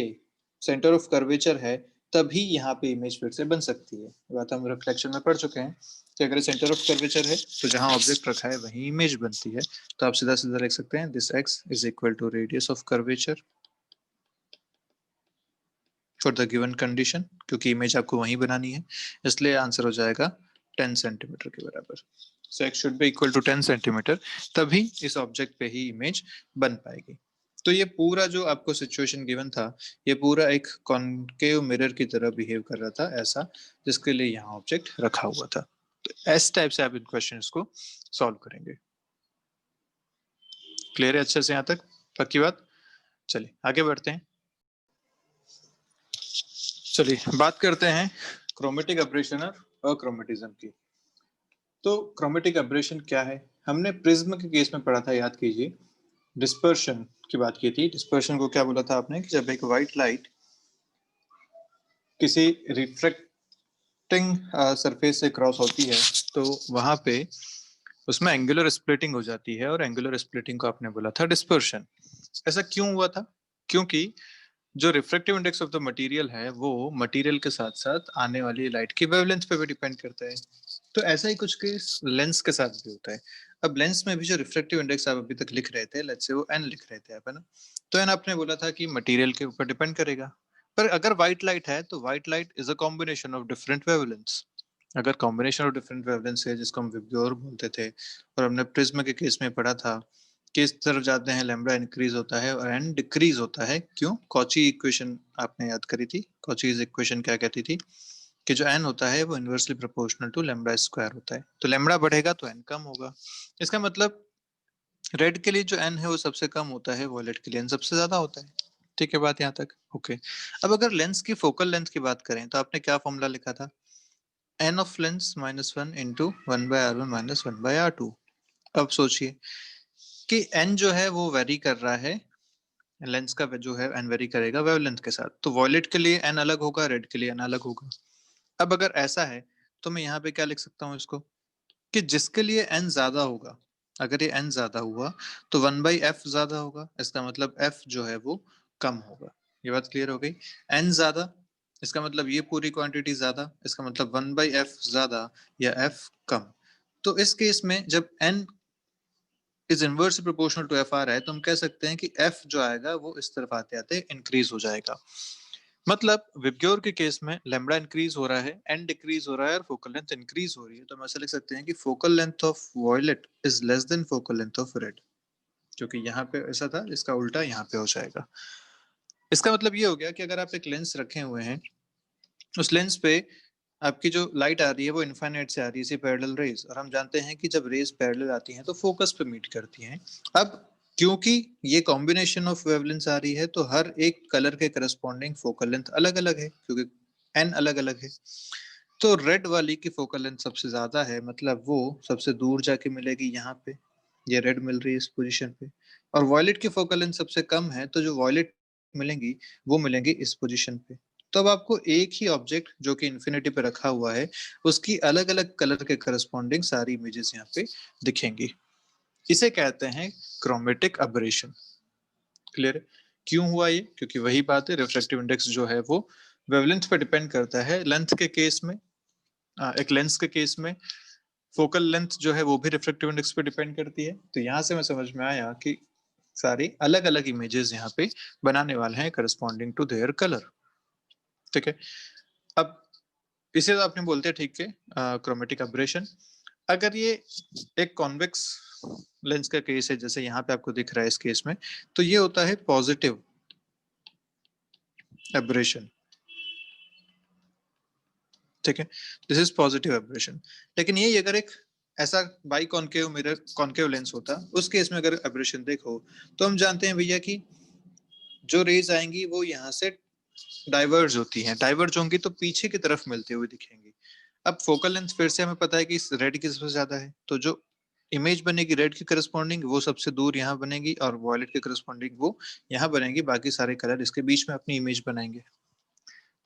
सेंटर ऑफ कर्वेचर है तभी यहाँ पे इमेज फिर से बन सकती है। बात हम रिफ्लेक्शन में पढ़ चुके हैं कि अगर सेंटर ऑफ कर्वेचर है तो जहाँ ऑब्जेक्ट रखा है वहीं इमेज बनती है। तो आप सीधा सीधा लिख सकते हैं this X is equal to radius of curvature for the given condition, क्योंकि इमेज आपको वहीं बनानी है, इसलिए आंसर हो जाएगा 10 सेंटीमीटर के बराबर। So x should be equal to 10 centimetre, तभी इस ऑब्जेक्ट पे ही इमेज बन पाएगी। तो ये पूरा जो आपको सिचुएशन गिवन था ये पूरा एक कॉनकेव मिरर की तरह बिहेव कर रहा था ऐसा, जिसके लिए यहाँ ऑब्जेक्ट रखा हुआ था। तो इस टाइप से आप इन क्वेश्चंस को सॉल्व करेंगे। क्लियर है अच्छे से यहाँ तक? पक्की बात? चलिए आगे बढ़ते हैं। चलिए बात करते हैं क्रोमेटिक एब्रेशन और अक्रोमेटिज्म की। तो क्रोमेटिक एब्रेशन क्या है, हमने प्रिज्म के केस में पढ़ा था, याद कीजिए। डिस्पर्शन की बात की थी। डिस्पर्शन को क्या बोला था आपने कि जब एक व्हाइट लाइट किसी रिफ्रैक्टिंग सरफेस से क्रॉस होती है तो वहां पे उसमें एंगुलर स्प्लिटिंग हो जाती है, और एंगुलर स्प्लिटिंग को आपने बोला था डिस्पर्शन। ऐसा क्यों हुआ था? क्योंकि जो refractive index of the material है वो मटेरियल के साथ साथ आने वाली लाइट की वेवलेंथ पे भी डिपेंड करता है। तो ऐसा ही कुछ केस लेंस के साथ भी होता है। अब लेंस में भी जो रिफ्रैक्टिव इंडेक्स आप अभी तक लिख रहे थे, लेट्स से वो एन लिख रहे थे आप, है ना, तो एन आपने बोला था कि मटेरियल के ऊपर डिपेंड करेगा। पर अगर व्हाइट लाइट है तो white light is a combination of different wavelengths. अगर कॉम्बिनेशन ऑफ डिफरेंट वेवलेंथ्स है जिसको हम विब्ग्योर बोलते थे, और हमने प्रिज्म के केस में पढ़ा था किस तरफ जाते हैं लैम्बडा इंक्रीज होता है और एन डिक्रीज होता है। क्यों? कॉची इक्वेशन आपने याद करी थी। कॉचीज इक्वेशन क्या कहती थी कि जो एन होता है वो inversely proportional to lambda square होता है। तो लैम्बडा बढ़ेगा तो एन कम होगा। इसका मतलब रेड के लिए जो एन है वो सबसे कम होता है, वॉयलेट के लिए एन सबसे ज्यादा होता है। ठीक है बात यहाँ तक? ओके। अब अगर लेंस की फोकल लेंथ की बात करें तो आपने क्या फॉर्मूला लिखा था? N of lens -1 into 1/r1 minus 1/r2। अब सोचिए कि एन जो है वो वेरी कर रहा है, लेंस का जो है एन वेरी करेगा वेवलेंथ के साथ, तो वॉयलेट के लिए एन अलग होगा, रेड के लिए एन अलग होगा। अब अगर ऐसा है तो मैं यहाँ पे क्या लिख सकता हूँ इसको, कि जिसके लिए एन ज्यादा होगा, अगर ये एन ज्यादा हुआ तो 1/f ज्यादा होगा, इसका मतलब f जो है वो कम होगा। ये बात क्लियर हो गई? एन ज्यादा इसका मतलब ये पूरी क्वांटिटी ज्यादा, इसका मतलब 1/f ज्यादा या f कम। तो इस केस में जब n is inversely proportional to F आ रहा है तो हम कह सकते हैं कि एफ जो आएगा वो इस तरफ आते आते इंक्रीज हो जाएगा। मतलब विबग्योर के केस में लैम्बडा इंक्रीज हो रहा है, एन डिक्रीज हो रहा है और फोकल लेंथ इंक्रीज हो रही है, तो हम ऐसा लिख सकते हैं कि focal length of violet is less than focal length of red, क्योंकि यहाँ पे ऐसा था, इसका उल्टा यहाँ पे हो जाएगा। इसका मतलब ये हो गया कि अगर आप एक लेंस रखे हुए हैं, उस लेंस पे आपकी जो लाइट आ रही है वो इनफाइनाइट से आ रही है, पैरेलल रेज, और हम जानते हैं कि जब रेज पैरेलल आती हैं तो फोकस पे मीट करती हैं। अब क्योंकि ये कॉम्बिनेशन ऑफ वेवलेंथ आ रही है तो हर एक कलर के करस्पॉन्डिंग फोकल लेंथ अलग अलग है, क्योंकि एन अलग अलग है। तो रेड वाली की फोकल लेंथ सबसे ज्यादा है, मतलब वो सबसे दूर जाके मिलेगी यहाँ पे, ये रेड मिल रही है इस पोजीशन पे। और वॉयलेट की फोकल लेंथ सबसे कम है, तो जो वॉयलेट मिलेंगी वो मिलेंगी इस पोजीशन पे। तो अब आपको एक ही ऑब्जेक्ट जो कि इन्फिनिटी पे रखा हुआ है, उसकी अलग अलग कलर के करस्पॉन्डिंग सारी इमेजेस यहाँ पे दिखेंगी। इसे कहते हैं क्रोमेटिक अबरेशन। क्लियर है? क्यों हुआ ये? क्योंकि वही बात है, रिफ्रैक्टिव इंडेक्स जो है वो वेवलेंथ पे डिपेंड करता है। लेंथ के केस में एक लेंस के केस में फोकल लेंथ जो है वो भी रिफ्रैक्टिव इंडेक्स पे डिपेंड करती है। तो यहाँ से मैं समझ में आया कि सारी अलग अलग इमेजेस यहाँ पे बनाने वाले हैं करस्पॉन्डिंग टू देयर कलर। ठीक है। अब इसे तो आपने बोलते हैं ठीक है क्रोमेटिक अब्रेशन। अगर ये एक कॉन्वेक्स लेंस का केस है, जैसे यहाँ पे आपको दिख रहा है इस केस में, तो ये होता है पॉजिटिव एब्रेशन। ठीक है, दिस इज पॉजिटिव एब्रेशन। लेकिन ये अगर एक ऐसा by concave mirror concave lens होता, उस केस में अगर एब्रेशन देखो तो हम जानते हैं भैया कि जो रेज आएंगी वो यहाँ से डाइवर्ज होती हैं, डाइवर्ज होंगी तो पीछे की तरफ मिलते हुए दिखेंगी। अब फोकल लेंथ फिर से हमें पता है कि रेड की सबसे ज्यादा है, तो जो इमेज बनेगी रेड की करस्पॉन्डिंग वो सबसे दूर यहाँ बनेगी, और वॉयलेट के करस्पॉन्डिंग वो यहाँ बनेगी, बाकी सारे कलर इसके बीच में अपनी इमेज बनाएंगे।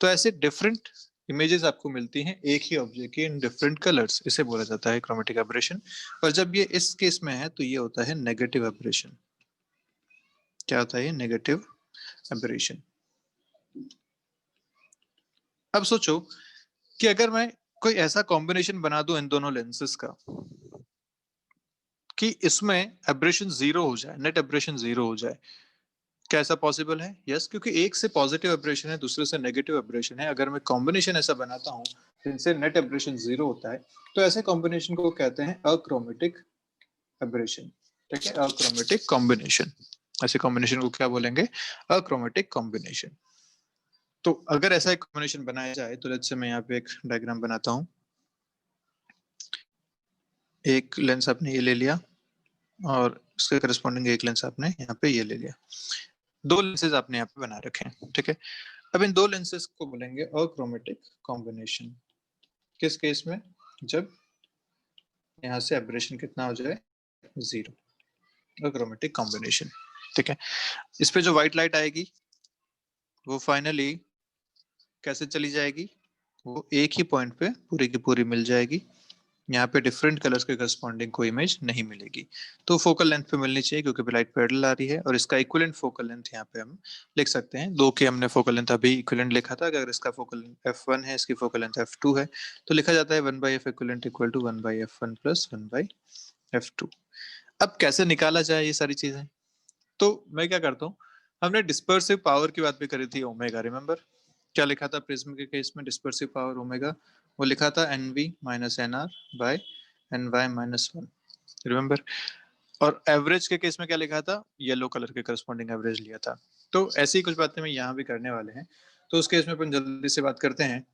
तो ऐसे डिफरेंट इमेजेस आपको मिलती हैं एक ही ऑब्जेक्ट की इन डिफरेंट कलर्स, इसे बोला जाता है क्रोमेटिक एब्रेशन। और जब ये इस केस में है तो ये होता है नेगेटिव एब्रेशन। क्या होता है ये? Negative aberration. अब सोचो कि अगर मैं कोई ऐसा कॉम्बिनेशन बना दूं इन दोनों लेंसेज का कि इसमें एब्रेशन जीरो हो जाए, नेट एब्रेशन जीरो हो जाए, क्या ऐसा पॉसिबल है? यस, क्योंकि एक से पॉजिटिव एब्रेशन है, दूसरे से नेगेटिव एब्रेशन है। अगर मैं कॉम्बिनेशन ऐसा बनाता हूँ जिनसे नेट एब्रेशन जीरो होता है, तो ऐसे कॉम्बिनेशन को कहते हैं अक्रोमेटिक एब्रेशन। ठीक है, अक्रोमेटिक कॉम्बिनेशन। ऐसे कॉम्बिनेशन को क्या बोलेंगे? Achromatic combination. तो अगर ऐसा एक कॉम्बिनेशन बनाया जाए तो लेट्स से मैं यहाँ पे एक डायग्राम बनाता हूँ। एक लेंस आपने ये ले लिया और उसके करस्पॉन्डिंग एक लेंस आपने यहाँ पे ये ले लिया। दो लेंसेज आपने यहाँ पे बना रखे हैं। ठीक है, अब इन दो लेंसेज को बोलेंगे अक्रोमेटिक कॉम्बिनेशन। किस केस में? जब यहाँ से एब्रेशन कितना हो जाए? जीरो। Achromatic combination. ठीक है, इस पे जो व्हाइट लाइट आएगी वो फाइनली कैसे चली जाएगी? वो एक ही पॉइंट पे पूरी की पूरी मिल जाएगी। यहाँ पे डिफरेंट कलर्स के करस्पॉन्डिंग कोई इमेज नहीं मिलेगी। तो फोकल लेंथ पे मिलनी चाहिए, क्योंकि लाइट पैरेलल आ रही है, और इसका इक्विवेलेंट फोकल लेंथ यहाँ पे हम लिख सकते हैं। दो के हमने फोकल लेंथ अभी इक्विवेलेंट लिखा था, अगर इसका फोकल लेंथ f1 है, इसकी फोकल लेंथ f2 है, तो लिखा जाता है 1/f equivalent equal to 1/f1 plus 1/f2। अब कैसे निकाला जाए ये सारी चीजें? तो मैं क्या करता हूँ, हमने डिस्पर्सिव पावर की बात भी करी थी, ओमेगा। रिमेंबर क्या लिखा था प्रिज्म के केस में? डिस्पर्सिव पावर ओमेगा, वो लिखा था NV minus NR by NY minus 1। Remember? और एवरेज के केस में क्या लिखा था? येलो कलर के करस्पॉन्डिंग एवरेज लिया था। तो ऐसी ही कुछ बातें मैं यहाँ भी करने वाले हैं, तो उस केस में अपन जल्दी से बात करते हैं।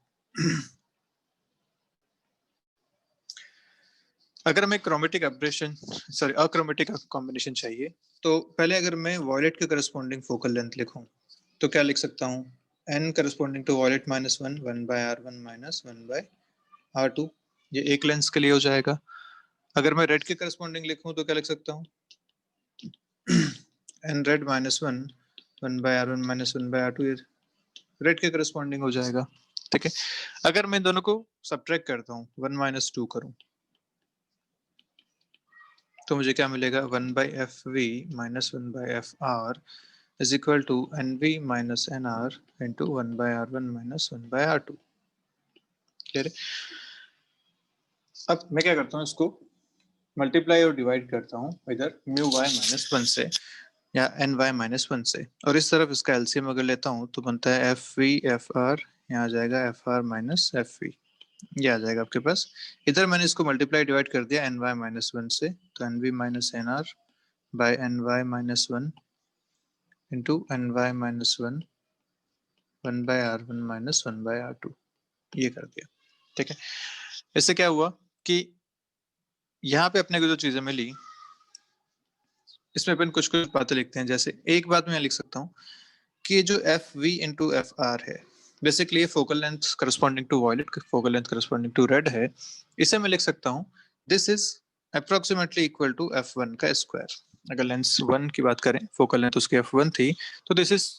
अगर हमें chromatic aberration sorry achromatic combination चाहिए, तो पहले अगर मैं वॉयलेट के करस्पॉन्डिंग फोकल लेंथ लिखूं तो क्या लिख सकता हूँ? n corresponding to violet minus one, one by R one minus one by R two, ये एक लेंस के लिए हो जाएगा। अगर मैं रेड के करस्पॉन्डिंग लिखूं तो क्या लिख सकता हूँ? n red minus one, one by R one minus one by R two, ये रेड के करस्पॉन्डिंग हो जाएगा। ठीक है, अगर मैं दोनों को सब्ट्रैक्ट करता हूँ, वन माइनस टू करूँ, तो मुझे क्या मिलेगा? One by F V minus one by F R is equal to N V minus N R into one by R one minus one by R two. Clear है? अब मैं क्या करता हूँ, इसको मल्टीप्लाई और डिवाइड करता हूँ इधर म्यू वाई माइनस वन से या एन वाई माइनस वन से, और इस तरफ इसका एलसीएम अगर लेता हूँ तो बनता है एफ वी एफ आर, यहाँ आ जाएगा F R minus F V, ये आ जाएगा आपके पास। इधर मैंने इसको मल्टीप्लाई डिवाइड कर दिया एन वाई माइनस वन से, तो N V minus N R by N Y minus one into N Y minus one, one by R one minus one by R two, ये कर दिया। ठीक है, इससे क्या हुआ कि यहाँ पे अपने को जो चीजें मिली, इसमें अपन कुछ कुछ बातें लिखते हैं। जैसे एक बात मैं लिख सकता हूँ कि जो F V into F R है, बेसिकली ये focal length corresponding to violet, focal length corresponding to red है। इसे मैं लिख सकता हूँ this is approximately equal to F one का स्क्वायर। अगर लेंस वन की बात करें, फोकल लेंथ उसकी एफ वन थी, तो this is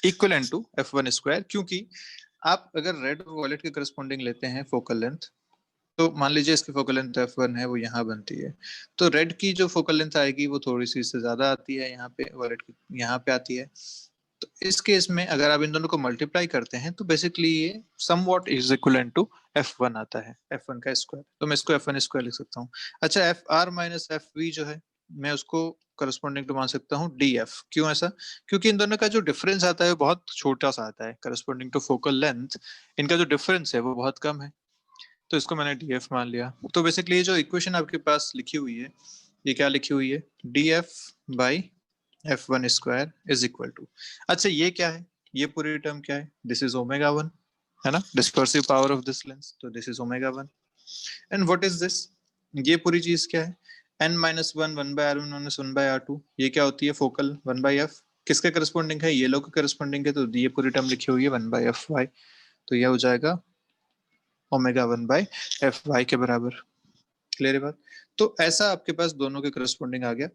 equivalent to F one square, क्योंकि आप अगर रेड और वॉयलेट के करस्पॉन्डिंग लेते हैं फोकल लेंथ, तो मान लीजिए इसकी फोकल लेंथ एफ वन है, वो यहाँ बनती है, तो रेड की जो फोकल लेंथ आएगी वो थोड़ी सी इससे ज्यादा आती है, यहाँ पे वॉयलेट की यहाँ पे आती है। तो इस केस में अगर आप इन दोनों को मल्टीप्लाई करते हैं तो बेसिकली ये somewhat is equivalent to F one आता है, एफ वन का स्क्वायर, तो मैं इसको एफ वन स्क्वायर लिख सकता हूँ। अच्छा, F R minus F V जो है, मैं उसको करस्पॉन्डिंग टू मान सकता हूँ डी एफ। क्यों ऐसा? क्योंकि इन दोनों का जो डिफरेंस आता है वो बहुत छोटा सा आता है, करस्पॉन्डिंग टू फोकल लेंथ इनका जो डिफरेंस है वो बहुत कम है, तो इसको मैंने डी एफ मान लिया। तो बेसिकली ये जो इक्वेशन आपके पास लिखी हुई है, ये क्या लिखी हुई है? D F by F one square is equal to, अच्छा ये क्या है? ये पूरी टर्म क्या है? दिस इज ओमेगा वन, है ना, dispersive power of this lens, तो this is omega one. And what is this? ये पूरी चीज क्या है? N minus one, one by R one minus one by R two, ये क्या होती है? फोकल वन बाय एफ, किसके करस्पॉन्डिंग है? येलो के करस्पॉन्डिंग है, तो ये पूरी टर्म लिखी हुई है वन बाय एफ वाई, तो यह हो जाएगा omega one by F Y के बराबर। क्लियर है बात? तो ऐसा आपके पास दोनों के करस्पॉन्डिंग आ गया।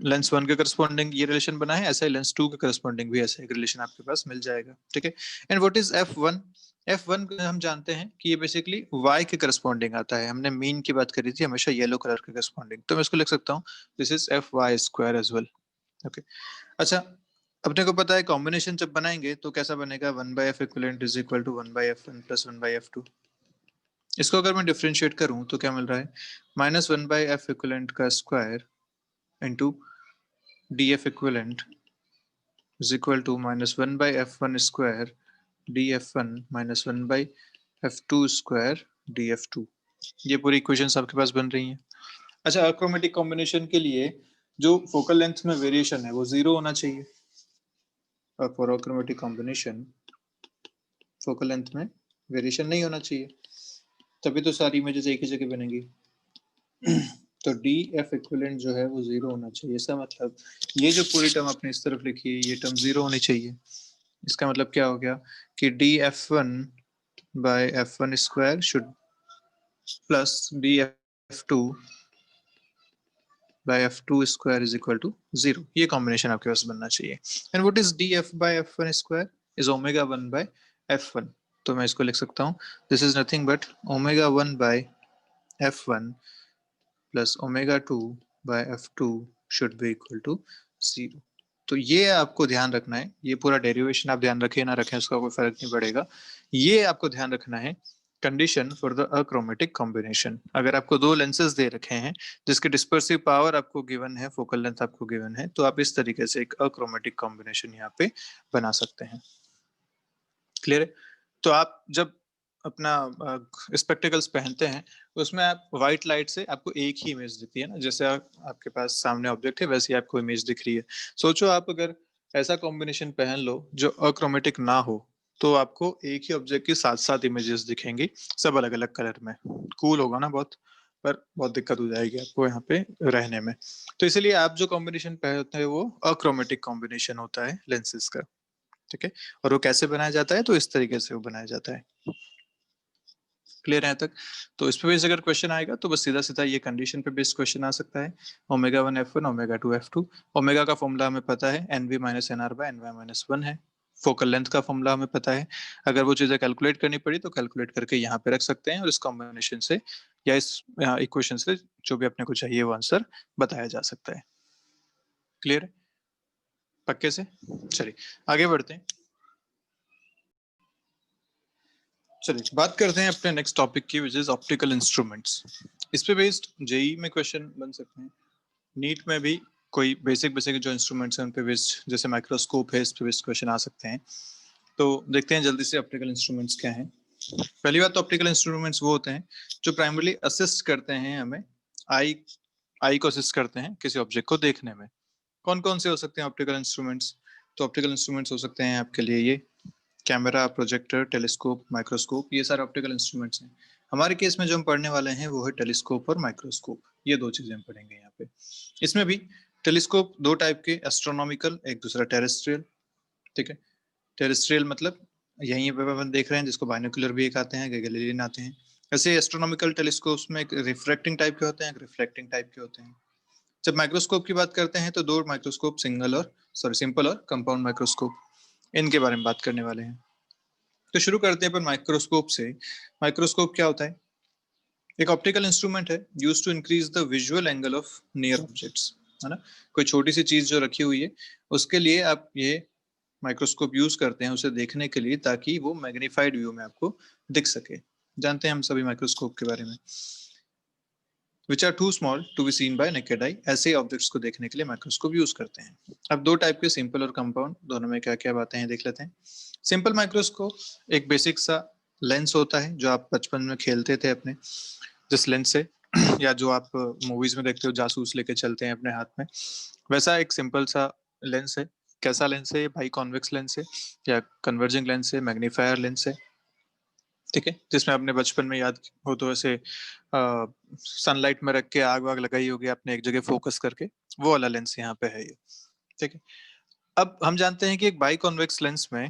लेंस वन के करस्पॉन्डिंग ये रिलेशन बना है, ऐसा ही लेंस टू के करस्पॉन्डिंग भी ऐसा एक रिलेशन आपके पास मिल जाएगा। ठीक है, and what is F one? F one हम जानते हैं कि ये बेसिकली वाई के करस्पॉन्डिंग आता है। हमने मीन की बात करी थी हमेशा येलो कलर के करस्पॉन्डिंग, तो मैं इसको लिख सकता हूँ this is F Y square as well. Okay, अच्छा, अपने को पता है कॉम्बिनेशन जब बनाएंगे तो कैसा बनेगा? One by F equivalent is equal to one by F one plus one by F two. इसको अगर मैं डिफरेंशिएट करूं तो क्या मिल रहा है? Minus one by F equivalent का square into D F equivalent is equal to minus 1 by f1 square df1 minus 1 by f2 square df2। ये पूरी इक्वेशंस आपके पास बन रही हैं। अच्छा, अक्रोमेटिक कॉम्बिनेशन के लिए जो फोकल लेंथ में वेरिएशन है वो जीरो होना चाहिए। For achromatic combination focal length में वेरिएशन नहीं होना चाहिए, तभी तो सारी इमेजेस एक ही जगह बनेंगी। तो डी एफ इक्विवेलेंट जो है वो जीरो होना चाहिए। इसका मतलब ये जो पूरी टर्म आपने इस तरफ लिखी है ये टर्म जीरो होनी चाहिए। इसका मतलब क्या हो गया कि D F one by F one square should plus D F two by F two square is equal to zero. ये कॉम्बिनेशन आपके पास बनना चाहिए। And what is D F by F one square? Is omega one by F one. तो मैं इसको लिख सकता हूँ this is nothing but omega one by F one plus omega two by F two should be equal to zero. तो ये आपको ध्यान रखना है, ये पूरा डेरिवेशन आप ध्यान रखें ना रखें उसका कोई फर्क नहीं पड़ेगा। ये आपको ध्यान रखना है condition for the achromatic combination. अगर आपको दो लेंसेज दे रखे हैं जिसके डिस्पर्सिव पावर आपको गिवन है, फोकल लेंथ आपको गिवन है, तो आप इस तरीके से एक अक्रोमेटिक कॉम्बिनेशन यहाँ पे बना सकते हैं। क्लियर है? तो आप जब अपना स्पेक्टिकल्स पहनते हैं उसमें आप व्हाइट लाइट से आपको एक ही इमेज दिखती है ना, जैसे आपके पास सामने ऑब्जेक्ट है वैसे ही आपको इमेज दिख रही है। सोचो आप अगर ऐसा कॉम्बिनेशन पहन लो जो अक्रोमेटिक ना हो, तो आपको एक ही ऑब्जेक्ट की साथ साथ इमेजेस दिखेंगी, सब अलग अलग कलर में। कूल होगा ना बहुत, पर बहुत दिक्कत हो जाएगी आपको यहाँ पे रहने में। तो इसलिए आप जो कॉम्बिनेशन पहनते हैं वो अक्रोमेटिक कॉम्बिनेशन होता है लेंसेज का, ठीक है। और वो कैसे बनाया जाता है, तो इस तरीके से वो बनाया जाता है। क्लियर है तक? तो इस पे बेस अगर क्वेश्चन आएगा तो बस सीधा सीधा ये कंडीशन पे बेस्ड क्वेश्चन आ सकता है। Omega 1 F1, omega 2 F2। Omega का फॉर्मूला हमें पता है NV minus NR by NY minus 1 है। फोकल लेंथ का फॉर्मूला हमें पता है। अगर वो चीजें कैलकुलेट करनी पड़ी तो कैलकुलेट करके यहाँ पे रख सकते हैं, और इस कॉम्बिनेशन से या इस इक्वेशन से जो भी अपने को चाहिए वो आंसर बताया जा सकता है। क्लियर है पक्के से? चलिए आगे बढ़ते हैं। चलिए बात करते हैं अपने नेक्स्ट टॉपिक की, विच इज ऑप्टिकल इंस्ट्रूमेंट्स। इस पे बेस्ड जेई में क्वेश्चन बन सकते हैं, नीट में भी कोई बेसिक बेसिक जो इंस्ट्रूमेंट्स हैं उन पे बेस्ड, जैसे माइक्रोस्कोप है, इस पे बेस्ड क्वेश्चन आ सकते हैं। तो देखते हैं जल्दी से ऑप्टिकल इंस्ट्रूमेंट्स क्या हैं। पहली बात तो ऑप्टिकल इंस्ट्रूमेंट्स वो होते हैं जो प्राइमरली असिस्ट करते हैं हमें, आई आई को असिस्ट करते हैं किसी ऑब्जेक्ट को देखने में। कौन कौन से हो सकते हैं ऑप्टिकल इंस्ट्रूमेंट्स? तो ऑप्टिकल इंस्ट्रूमेंट्स हो सकते हैं आपके लिए ये कैमरा, प्रोजेक्टर, टेलीस्कोप, माइक्रोस्कोप, ये सारे ऑप्टिकल इंस्ट्रूमेंट्स हैं। हमारे केस में जो हम पढ़ने वाले हैं वो है टेलीस्कोप और माइक्रोस्कोप, ये दो चीजें हम पढ़ेंगे यहाँ पे। इसमें भी टेलीस्कोप दो टाइप के, एस्ट्रोनॉमिकल, एक दूसरा टेरेस्ट्रियल, ठीक है। टेरेस्ट्रियल मतलब यहीं पे अपन देख रहे हैं, जिसको बाइनोकुलर भी कहते हैं, गैलीलियन आते हैं। ऐसे एस्ट्रोनॉमिकल टेलीस्कोप्स में एक रिफ्रैक्टिंग टाइप के होते हैं, एक रिफ्लेक्टिंग टाइप के होते हैं। जब माइक्रोस्कोप की बात करते हैं तो दो माइक्रोस्कोप, सिंपल और कंपाउंड माइक्रोस्कोप, इनके बारे में बात करने वाले हैं। तो शुरू करते हैं अपन माइक्रोस्कोप से। माइक्रोस्कोप क्या होता है? एक ऑप्टिकल इंस्ट्रूमेंट है use to increase the visual angle of near objects, है ना। कोई छोटी सी चीज जो रखी हुई है उसके लिए आप ये माइक्रोस्कोप यूज करते हैं उसे देखने के लिए, ताकि वो मैग्नीफाइड व्यू में आपको दिख सके। जानते हैं हम सभी माइक्रोस्कोप के बारे में, which are too small to be seen by naked eye. ऐसे ऑब्जेक्ट्स को देखने के लिए माइक्रोस्कोप यूज करते हैं। अब दो टाइप के, सिंपल और कंपाउंड, दोनों में क्या क्या बातें हैं देख लेते हैं। सिंपल माइक्रोस्कोप एक बेसिक सा लेंस होता है जो आप बचपन में खेलते थे अपने जिस लेंस से या जो आप मूवीज में देखते हो जासूस लेके चलते हैं अपने हाथ में, वैसा एक सिंपल सा लेंस है। कैसा लेंस है? भाई कॉन्वेक्स लेंस है या कन्वर्जिंग लेंस है, मैग्नीफायर लेंस है, ठीक है। जिसमें आपने बचपन में याद हो तो ऐसे सनलाइट में रख के आग वाग लगाई होगी आपने एक जगह फोकस करके, वो वाला लेंस यहाँ पे है ये, ठीक है। अब हम जानते हैं कि एक बाई कॉन्वेक्स लेंस में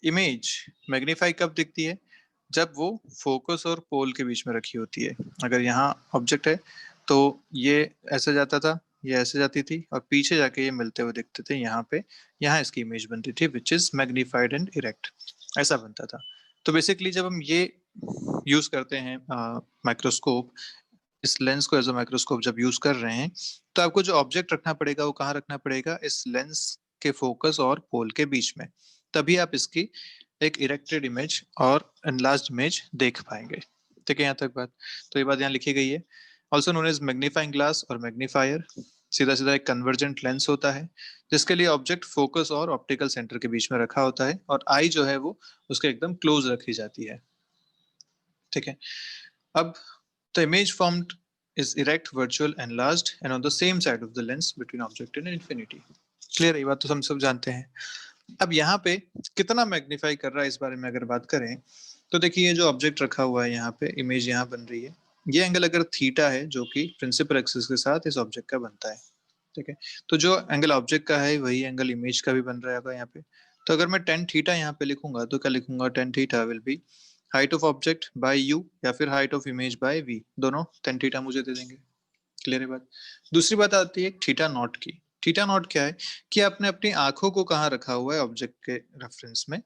इमेज मैग्नीफाई कब दिखती है? जब वो फोकस और पोल के बीच में रखी होती है। अगर यहाँ ऑब्जेक्ट है तो ये ऐसे जाता था, ये ऐसे जाती थी, और पीछे जाके ये मिलते हुए दिखते थे यहाँ पे, यहाँ इसकी इमेज बनती थी which is magnified and erect, ऐसा बनता था। तो बेसिकली जब हम ये यूज करते हैं माइक्रोस्कोप, इस लेंस को एज अ माइक्रोस्कोप जब यूज कर रहे हैं, तो आपको जो ऑब्जेक्ट रखना पड़ेगा वो कहाँ रखना पड़ेगा? इस लेंस के फोकस और पोल के बीच में, तभी आप इसकी एक इरेक्टेड इमेज और एनलार्ज्ड इमेज देख पाएंगे, ठीक है। यहाँ तक बात, तो ये बात यहाँ लिखी गई है। Also known as magnifying glass और मैग्नीफायर, सीधा सीधा एक कन्वर्जेंट लेंस होता है जिसके लिए ऑब्जेक्ट फोकस और ऑप्टिकल सेंटर के बीच में रखा होता है, और आई जो है वो उसके एकदम क्लोज रखी जाती है, ठीक है। अब the image formed is erect, virtual, enlarged, and on the same side of the lens between object and infinity. Clear है? ये बात तो हम सब जानते हैं। अब यहाँ पे कितना मैग्नीफाई कर रहा है इस बारे में अगर बात करें, तो देखिए ये जो ऑब्जेक्ट रखा हुआ है यहाँ पे, इमेज यहाँ बन रही है, ये एंगल अगर थीटा है जो कि प्रिंसिपल एक्सिस के साथ इस ऑब्जेक्ट का बनता है, ठीक है। तो जो एंगल ऑब्जेक्ट का है वही एंगल इमेज का भी बन रहा है यहाँ पे। तो अगर मैं टेन थीटा यहाँ पे लिखूंगा तो क्या लिखूंगा? Tan theta will be height of object by U, या फिर height of image by V, दोनों टेन थीटा मुझे दे देंगे। क्लियर है बात? दूसरी बात आती है थीटा नॉट की। थीटा नॉट क्या है? कि आपने अपनी आंखों को कहाँ रखा हुआ है ऑब्जेक्ट के रेफरेंस में,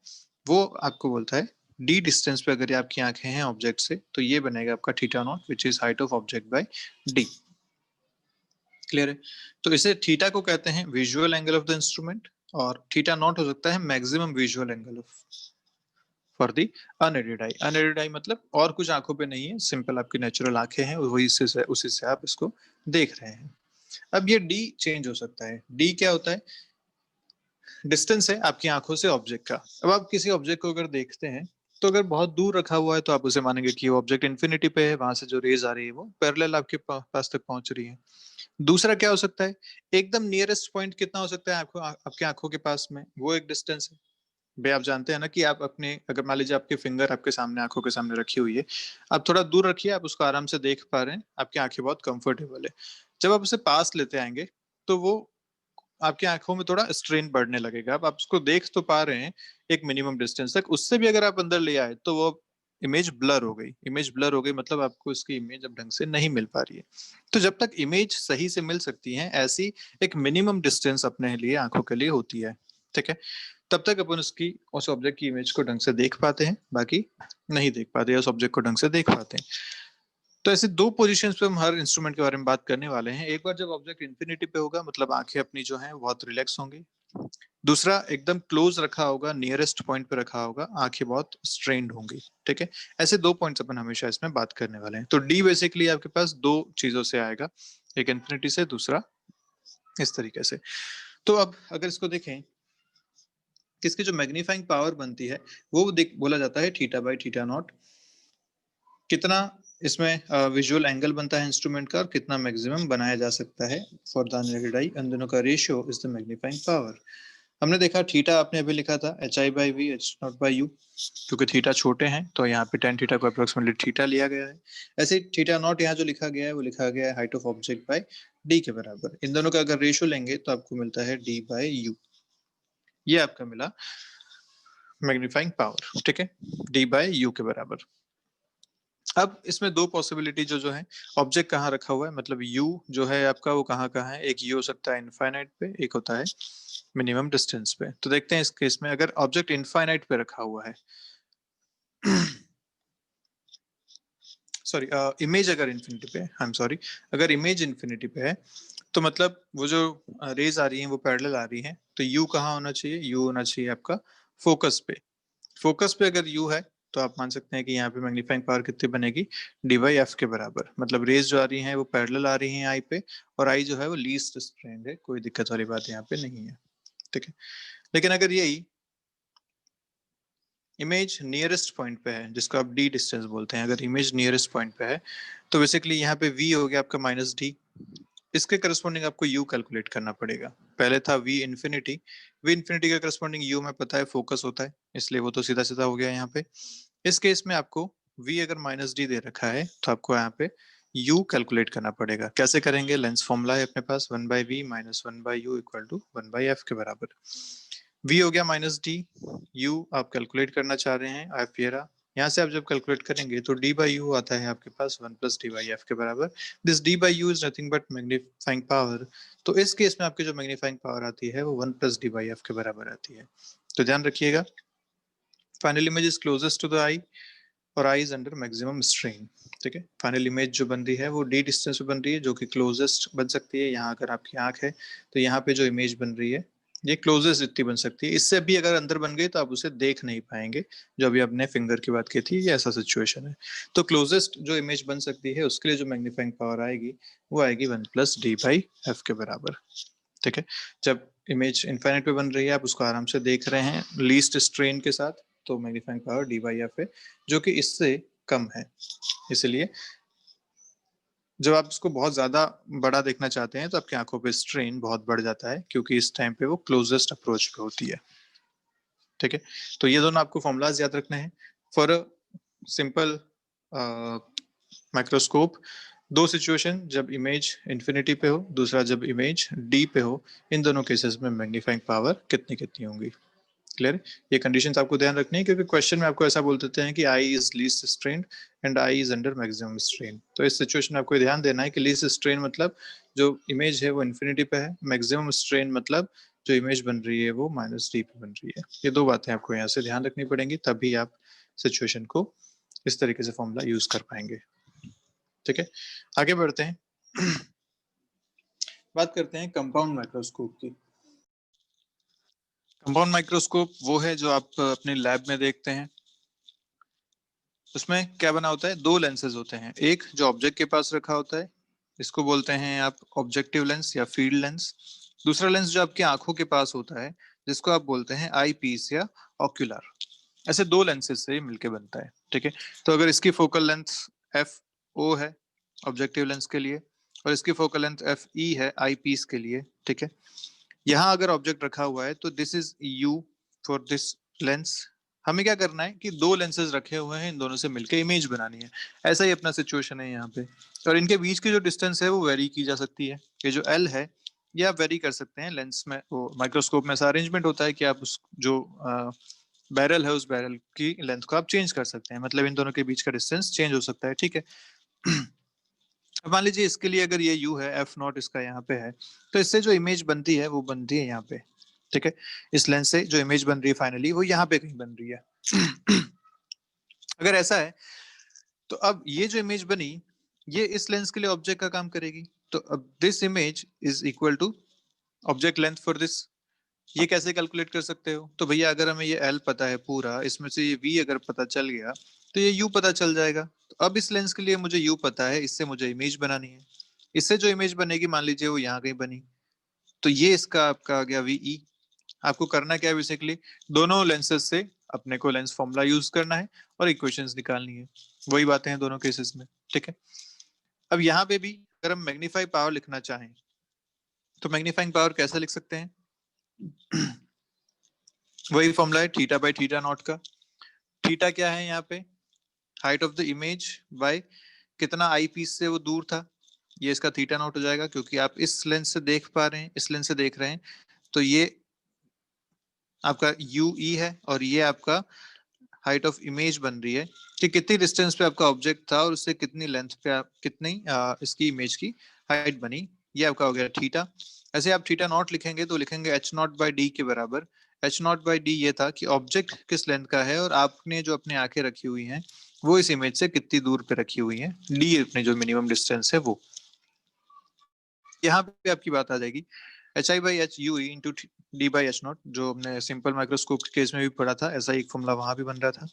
वो आपको बोलता है डी डिस्टेंस पे अगर आपकी आंखें हैं ऑब्जेक्ट से, तो ये बनेगा आपका theta naught which is height of object by D. Clear है? तो इसे थीटा को कहते हैं visual angle of the instrument, और थीटा नॉट हो सकता है maximum visual angle of for the unaided eye. Unaided eye मतलब और कुछ आंखों पे नहीं है, सिंपल आपकी नेचुरल आंखें हैं, वही से उसी से आप इसको देख रहे हैं। अब ये डी चेंज हो सकता है। डी क्या होता है? डिस्टेंस है आपकी आंखों से ऑब्जेक्ट का। अब आप किसी ऑब्जेक्ट को अगर देखते हैं तो अगर बहुत दूर रखा हुआ है तो आप उसे मानेंगे कि वो ऑब्जेक्ट इन्फिनिटी पे है, वहां से जो रेज आ रही है वो पैरेलल आपके पास तक पहुंच रही है। दूसरा क्या हो सकता है? एकदम नियरेस्ट पॉइंट कितना हो सकता है आपको आपकी आंखों के पास में, वो एक डिस्टेंस है। भाई आप जानते हैं ना कि आप अपने, अगर मान लीजिए आपके फिंगर आपके सामने, आंखों के सामने रखी हुई है, आप थोड़ा दूर रखिए, आप उसको आराम से देख पा रहे हैं, आपकी आंखें बहुत कंफर्टेबल है। जब आप उसे पास लेते आएंगे तो वो आपकी आंखों में थोड़ा स्ट्रेन बढ़ने लगेगा। अब आप उसको देख तो पा रहे हैं एक मिनिमम डिस्टेंस तक, उससे भी अगर आप अंदर ले आए तो वो इमेज ब्लर हो गई। इमेज ब्लर हो गई मतलब आपको इसकी इमेज अब ढंग से नहीं मिल पा रही है। तो जब तक इमेज सही से मिल सकती है, ऐसी एक मिनिमम डिस्टेंस अपने लिए, आंखों के लिए होती है, ठीक है, तब तक अपन उसकी, उस ऑब्जेक्ट की इमेज को ढंग से देख पाते हैं, बाकी नहीं देख पाते, उस ऑब्जेक्ट को ढंग से देख पाते हैं। तो ऐसे दो पोजीशंस पे हम हर इंस्ट्रूमेंट के बारे में बात करने वाले हैं। एक बार जब ऑब्जेक्ट इंफिनिटी पे होगा, मतलब आंखें अपनी जो हैं बहुत रिलैक्स होंगी। दूसरा, एकदम क्लोज रखा होगा, नियरेस्ट पॉइंट पे रखा होगा, आंखें बहुत स्ट्रेन्ड होंगी, ठीक है। ऐसे दो पॉइंट्स अपन हमेशा इसमें बात करने वाले हैं। तो डी बेसिकली आपके पास दो चीजों से आएगा, एक इंफिनिटी से, दूसरा इस तरीके से। तो अब अगर इसको देखें, किसकी जो मैग्नीफाइंग पावर बनती है वो बोला जाता है थीटा बाई थीटा नॉट। कितना इसमें विजुअल एंगल बनता है इंस्ट्रूमेंट का और कितना मैक्सिमम बनाया जा सकता है फॉर द अनरिलेटेड आई, इन दोनों का ratio is the magnifying power. हमने देखा थीटा आपने अभी लिखा था H I by V, H naught by U. क्योंकि थीटा छोटे हैं तो यहाँ पे टेन थीटा को अप्रोक्सीमेटली थीटा लिया गया है। ऐसे थीटा नॉट यहाँ जो लिखा गया है वो लिखा गया है height of object by D के बराबर। इन दोनों का अगर रेशियो लेंगे तो आपको मिलता है डी बाय यू। ये आपका मिला मैग्नीफाइंग पावर, ठीक है, डी बाय यू के बराबर। अब इसमें दो पॉसिबिलिटी जो है, ऑब्जेक्ट कहाँ रखा हुआ है, मतलब यू जो है आपका वो कहाँ कहाँ है। एक यू हो सकता है इनफाइनाइट पे, एक होता है मिनिमम डिस्टेंस पे। तो देखते हैं इस केस में अगर ऑब्जेक्ट इनफाइनाइट पे रखा हुआ है सॉरी, इमेज अगर इन्फिनिटी पे, आई एम सॉरी, अगर इमेज इन्फिनिटी पे है तो मतलब वो जो रेज आ रही हैं वो पैरेलल आ रही हैं, तो यू कहाँ होना चाहिए, यू होना चाहिए आपका फोकस पे। फोकस पे अगर यू है तो आप मान सकते हैं कि यहाँ पे मैग्नीफाइंग पावर कितनी बनेगी, डी बाई एफ के बराबर। मतलब रेज जो आ रही हैं वो पैरेलल आ रही हैं आई पे, और आई जो है वो लीस्ट स्ट्रेंड है, कोई दिक्कत वाली बात यहाँ पे नहीं है, ठीक है। लेकिन अगर यही इमेज नियरेस्ट पॉइंट पे है, जिसको आप डी डिस्टेंस बोलते हैं, अगर इमेज नियरेस्ट पॉइंट पे है तो बेसिकली यहाँ पे वी हो गया आपका माइनस डी। इसके करस्पॉन्डिंग आपको u कैलकुलेट करना पड़ेगा। पहले था v इंफिनिटी, v इंफिनिटी का करस्पॉन्डिंग u में पता है फोकस होता है, इसलिए वो तो सीधा सीधा हो गया यहाँ पे। इस केस में आपको v अगर माइनस डी दे रखा है तो आपको यहाँ पे u कैलकुलेट करना पड़ेगा। कैसे करेंगे, लेंस फॉर्मूला है अपने पास, 1/v minus 1/u equal to 1/f के बराबर। v हो गया माइनस डी, u आप कैलकुलेट करना चाह रहे हैं एफ ये रहा। यहाँ से आप जब कैलकुलेट करेंगे तो d बाई यू आता है आपके पास 1 प्लस डी बाई एफ के बराबर। This d by you is nothing but magnifying power. तो इस केस में आपकी जो मैग्नीफाइंग पावर आती है वो 1 प्लस डी बाई एफ के बराबर आती है। तो ध्यान रखिएगा, final image is closest to the eye और eye is under maximum strain, ठीक है। फाइनल इमेज जो बन रही है वो डी डिस्टेंस पे बन रही है, जो कि क्लोजेस्ट बन सकती है। यहाँ अगर आपकी आंख है तो यहाँ पे जो इमेज बन रही है ये क्लोजेस्ट इतनी बन सकती है। इससे भी अगर अंदर बन गई तो आप उसे देख नहीं पाएंगे। जो अभी आपने फिंगर की बात की थी, ये ऐसा सिचुएशन है। तो क्लोजेस्ट जो इमेज बन सकती है उसके लिए जो मैग्नीफाइंग पावर आएगी वो आएगी 1 प्लस डी बाई एफ के बराबर, ठीक है। जब इमेज इनफाइनाइट पे बन रही है, आप उसको आराम से देख रहे हैं लीस्ट स्ट्रेन के साथ, तो magnifying power D by F है, जो कि इससे कम है। इसलिए जब आप इसको बहुत ज्यादा बड़ा देखना चाहते हैं तो आपकी आंखों पे स्ट्रेन बहुत बढ़ जाता है, क्योंकि इस टाइम पे वो क्लोजेस्ट अप्रोच पे होती है, ठीक है। तो ये दोनों आपको फॉर्मूलाज याद रखने हैं फॉर सिंपल माइक्रोस्कोप। दो सिचुएशन, जब इमेज इंफिनिटी पे हो, दूसरा जब इमेज डी पे हो, इन दोनों केसेस में मैग्नीफाइंग पावर कितनी कितनी होंगी। क्लियर। ये कंडीशंस आपको ध्यान रखनी है, क्योंकि क्वेश्चन में आपको ऐसा बोल देते हैं कि eye is least strain and eye is under maximum strain. तो इस सिचुएशन में आपको ध्यान देना है कि लीस्ट स्ट्रेन मतलब जो इमेज है वो इन्फिनिटी पे है, मैक्सिमम स्ट्रेन मतलब जो इमेज बन रही है वो माइनस डी पे बन रही है। ये दो बातें आपको यहाँ से ध्यान रखनी पड़ेंगी, तभी आप सिचुएशन को इस तरीके से फॉर्मूला यूज कर पाएंगे, ठीक है। आगे बढ़ते हैं बात करते हैं कंपाउंड माइक्रोस्कोप की। कंपाउंड माइक्रोस्कोप वो है जो आप अपने लैब में देखते हैं। उसमें क्या बना होता है, दो लेंसेज होते हैं। एक जो ऑब्जेक्ट के पास रखा होता है, इसको बोलते हैं आप ऑब्जेक्टिव लेंस या फील्ड लेंस। दूसरा लेंस जो आपकी आंखों के पास होता है, जिसको आप बोलते हैं आई पीस या ऑक्यूलर। ऐसे दो लेंसेज से मिलके बनता है, ठीक है। तो अगर इसकी फोकल लेंथ एफ ओ है ऑब्जेक्टिव लेंस के लिए, और इसकी फोकल लेंथ एफ ई है आई पीस के लिए, ठीक है। यहाँ अगर ऑब्जेक्ट रखा हुआ है तो this is you for this lens, हमें क्या करना है कि दो लेंसेज रखे हुए हैं, इन दोनों से मिलकर इमेज बनानी है। ऐसा ही अपना सिचुएशन है यहाँ पे, और इनके बीच की जो डिस्टेंस है वो वेरी की जा सकती है। ये जो एल है ये आप वेरी कर सकते हैं लेंस में, वो माइक्रोस्कोप में ऐसा अरेंजमेंट होता है कि आप उस जो बैरल है उस बैरल की लेंथ को आप चेंज कर सकते हैं, मतलब इन दोनों के बीच का डिस्टेंस चेंज हो सकता है, ठीक है। अब मान लीजिए इसके लिए अगर ये यू है, एफ नॉट इसका यहाँ पे है, तो इससे जो इमेज बनती है वो बनती है यहाँ पे, ठीक है। इस लेंस से जो इमेज बन रही है फाइनली वो यहाँ पे कहीं बन रही है। अगर ऐसा है तो अब ये जो इमेज बनी ये इस लेंस के लिए ऑब्जेक्ट का काम करेगी, तो अब this image is equal to object length for this. ये कैसे कैलकुलेट कर सकते हो? तो भैया अगर हमें ये एल पता है पूरा, इसमें से ये वी अगर पता चल गया तो ये यू पता चल जाएगा। तो अब इस लेंस के लिए मुझे यू पता है, इससे मुझे इमेज बनानी है। इससे जो इमेज बनेगी मान लीजिए वो यहाँ कहीं बनी, तो ये इसका आपका आ गया वीई। आपको करना क्या है बेसिकली, दोनों लेंसेज से अपने को लेंस फॉर्मूला यूज करना है और इक्वेशंस निकालनी है। वही बातें हैं दोनों केसेस में, ठीक है। अब यहाँ पे भी अगर हम मैग्नीफाई पावर लिखना चाहें तो मैग्नीफाइंग पावर कैसे लिख सकते हैं? वही फॉर्मूला है थीटा बाई थीटा नॉट का। थीटा क्या है यहाँ पे? Height of the image by कितना आई पीस से वो दूर था, ये इसका थीटा नॉट हो जाएगा। क्योंकि आप इस लेंस से देख पा रहे हैं, इस लेंस से देख रहे हैं, तो ये आपका यू ई है और ये आपका हाइट ऑफ इमेज बन रही है कि कितनी डिस्टेंस पे आपका ऑब्जेक्ट था और उससे कितनी लेंथ पे आप कितनी इसकी इमेज की हाइट बनी, ये आपका हो गया थीटा। ऐसे आप थीटा नॉट लिखेंगे तो लिखेंगे एच नॉट बाई डी के बराबर। एच नॉट बाई डी ये था कि ऑब्जेक्ट किस लेंथ का है और आपने जो अपनी आंखें रखी हुई हैं वो इस इमेज से कितनी दूर पे रखी हुई है, डी अपने जो मिनिमम डिस्टेंस है वो। यहाँ पे आपकी बात आ जाएगी H I by H U into D by H not, जो हमने सिंपल माइक्रोस्कोप के केस में भी पढ़ा था, ऐसा एक फॉर्मूला वहां भी बन रहा था।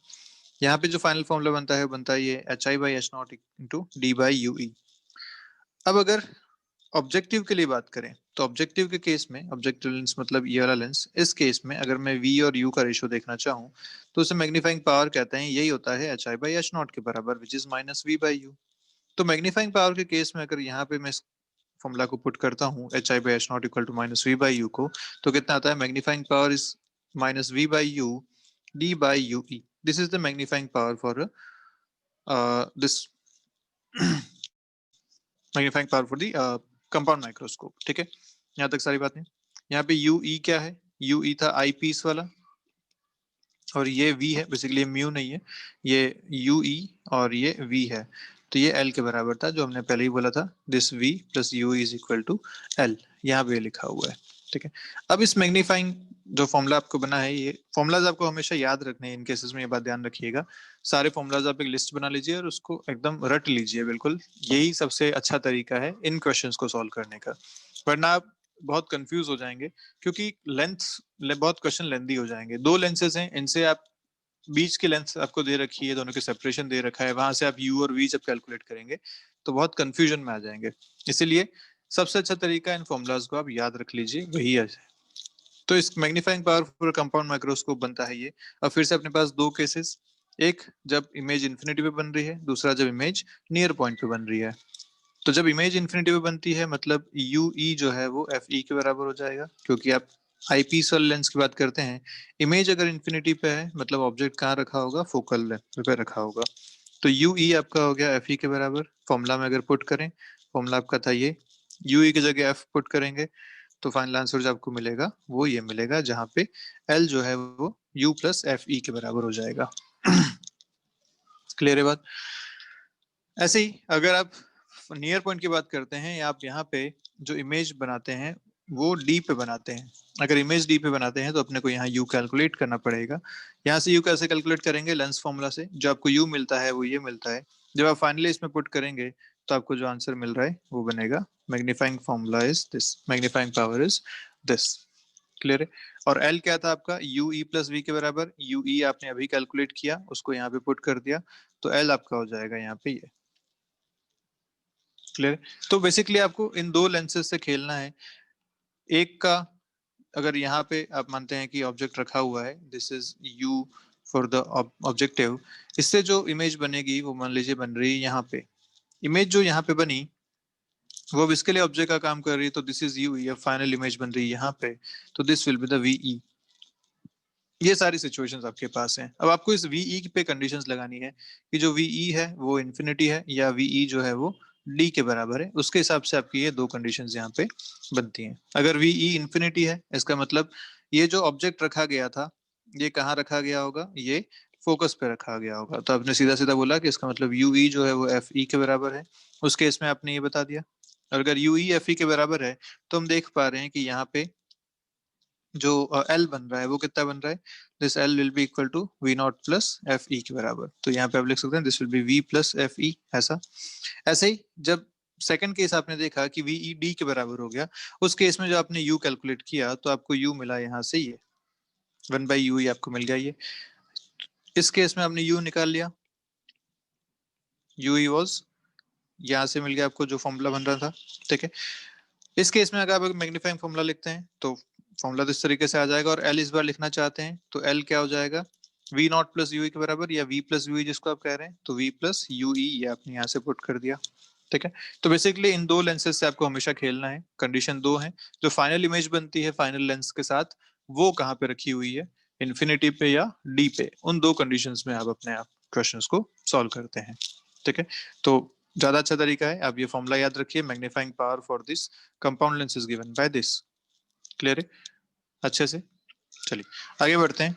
यहाँ पे जो फाइनल फॉर्मूला बनता है बनता है ये H I by H not into D by U ई। अब अगर ऑब्जेक्टिव के लिए बात करें तो ऑब्जेक्टिव के केस में, ऑब्जेक्टिव लेंस मतलब ये वाला लेंस, इस केस में अगर मैं वी और यू का रेशियो देखना चाहूँ तो उसे मैग्नीफाइंग पावर कहते हैं, यही होता है H I by H naught के बराबर, which is minus V by U. तो मैग्नीफाइंग पावर के केस में अगर यहाँ पे मैं इस फॉर्मूला को पुट करता हूँ H I by H naught equal to minus V by U को, तो कितना आता है? Magnifying power is minus V by U D by U E. This is the magnifying power for this magnifying power for the compound microscope, ठीक है। यहाँ तक सारी बातें। यहाँ पे यू ई क्या है? यू ई था आई पीस वाला और ये वी है, बेसिकली म्यू नहीं है, ये यू ई और ये वी है। तो ये एल के बराबर था जो हमने पहले ही बोला था, this V plus U is equal to L, यहाँ पे लिखा हुआ है, ठीक है। अब इस मैग्नीफाइंग जो फॉर्मूला आपको बना है, ये फॉर्मूलाज आपको हमेशा याद रखने हैं इन केसेस में, ये बात ध्यान रखिएगा। सारे फॉर्मूलाज आप एक लिस्ट बना लीजिए और उसको एकदम रट लीजिए बिल्कुल, यही सबसे अच्छा तरीका है इन क्वेश्चंस को सॉल्व करने का, वरना आप बहुत कंफ्यूज हो जाएंगे। क्योंकि बहुत क्वेश्चन लेंदी हो जाएंगे। दो लेंसेज हैं, इनसे आप बीच की लेंथ आपको दे रखी है, दोनों के सेपरेशन दे रखा है, वहां से आप यू और वी जब कैलकुलेट करेंगे तो बहुत कंफ्यूजन में आ जाएंगे। इसीलिए सबसे अच्छा तरीका इन फॉर्मूलाज को आप याद रख लीजिए, वही है। तो इस magnifying power for compound microscope बनता है ये। अब फिर से अपने पास दो केसेस, एक जब इमेज इन्फिनिटी पे बन रही है, दूसरा जब इमेज नियर पॉइंट पे बन रही है। तो जब इमेज इन्फिनिटी पे बनती है मतलब यू ई जो है वो एफ ई के बराबर हो जाएगा, क्योंकि आप आई पीस वाले लेंस की बात करते हैं। इमेज अगर इन्फिनिटी पे है मतलब ऑब्जेक्ट कहाँ रखा होगा? फोकल लेंथ पे रखा होगा। तो यू ई आपका हो गया एफ ई के बराबर। फॉर्मूला में अगर पुट करें, फॉर्मूला आपका था ये, यू ई की जगह एफ पुट करेंगे तो फाइनल आंसर जो आपको मिलेगा वो ये मिलेगा, जहाँ पे एल जो है वो यू प्लस एफ ई के बराबर हो जाएगा। क्लियर है बात? ऐसे ही अगर आप नियर पॉइंट की बात करते हैं, या आप यहाँ पे जो इमेज बनाते हैं वो डी पे बनाते हैं, अगर इमेज डी पे बनाते हैं तो अपने को यहाँ यू कैलकुलेट करना पड़ेगा। यहाँ से यू कैसे कैलकुलेट करेंगे? लेंस फॉर्मूला से जो आपको यू मिलता है वो ये मिलता है। जब आप फाइनली इसमें पुट करेंगे तो आपको जो आंसर मिल रहा है वो बनेगा magnifying formula is this, magnifying power is this. Clear है? और एल क्या था आपका? यू ई प्लस वी के बराबर। यू ई आपने अभी कैलकुलेट किया, उसको यहाँ पे पुट कर दिया, तो एल आपका हो जाएगा यहाँ पे ये। क्लियर? तो बेसिकली आपको इन दो लेंसेज से खेलना है। एक का अगर यहाँ पे आप मानते हैं कि ऑब्जेक्ट रखा हुआ है, this is you for the objective, इससे जो इमेज बनेगी वो मान लीजिए बन रही है यहाँ पे। इमेज जो यहाँ पे बनी वो अब इसके लिए ऑब्जेक्ट का काम कर रही है, तो दिस इज यू। ये फाइनल इमेज बन रही है यहाँ पे, तो this will be the V E. ये सारी सिचुएशंस आपके पास हैं। अब आपको इस वीई पे कंडीशंस लगानी है कि जो वीई है वो इन्फिनिटी है या वीई जो है वो डी के बराबर है। उसके हिसाब से आपकी ये दो कंडीशंस यहाँ पे बनती हैं। अगर वीई इन्फिनिटी है, इसका मतलब ये जो ऑब्जेक्ट रखा गया था ये कहाँ रखा गया होगा, ये फोकस पे रखा गया होगा। तो आपने सीधा सीधा बोला कि इसका मतलब यूई जो है वो एफ ई के बराबर है। उस केस में आपने ये बता दिया। और अगर यूई एफ ई के बराबर है तो हम देख पा रहे हैं कि यहाँ पे जो एल बन रहा है वो कितना बन रहा है, this L will be equal to V naught plus F E के बराबर। तो यहाँ पे आप लिख सकते हैं this will be V plus F E. ऐसा ऐसे ही जब सेकंड केस आपने देखा कि वी ई डी के बराबर हो गया, उस केस में जो आपने यू कैलकुलेट किया तो आपको यू मिला यहाँ से ये 1/u ही आपको मिल गया। ये इस केस में आपने u निकाल लिया, u ही वॉज यहाँ से मिल गया आपको जो फॉर्मूला बन रहा था। ठीक है, इस केस में अगर आप मैग्नीफाइंग फॉर्मूला लिखते हैं तो फॉर्मूला तो इस तरीके से आ जाएगा। और एल इस बार लिखना चाहते हैं तो एल क्या हो जाएगा, वी नॉट प्लस यू के बराबर या वी प्लस यू जिसको आप कह रहे हैं, तो वी प्लस यू ये आपने यहाँ से पुट कर दिया। ठीक है, तो बेसिकली इन दो लेंसेज से आपको हमेशा खेलना है। कंडीशन दो है, जो फाइनल इमेज बनती है फाइनल लेंस के साथ वो कहाँ पे रखी हुई है, इन्फिनिटी पे या डी पे। उन दो कंडीशंस में आप अपने आप क्वेश्चंस को सॉल्व करते हैं। ठीक है, तो ज्यादा अच्छा तरीका है, आप ये फॉर्मूला याद रखिए, magnifying power for this compound lens is given by this. Clear है अच्छे से? चलिए आगे बढ़ते हैं।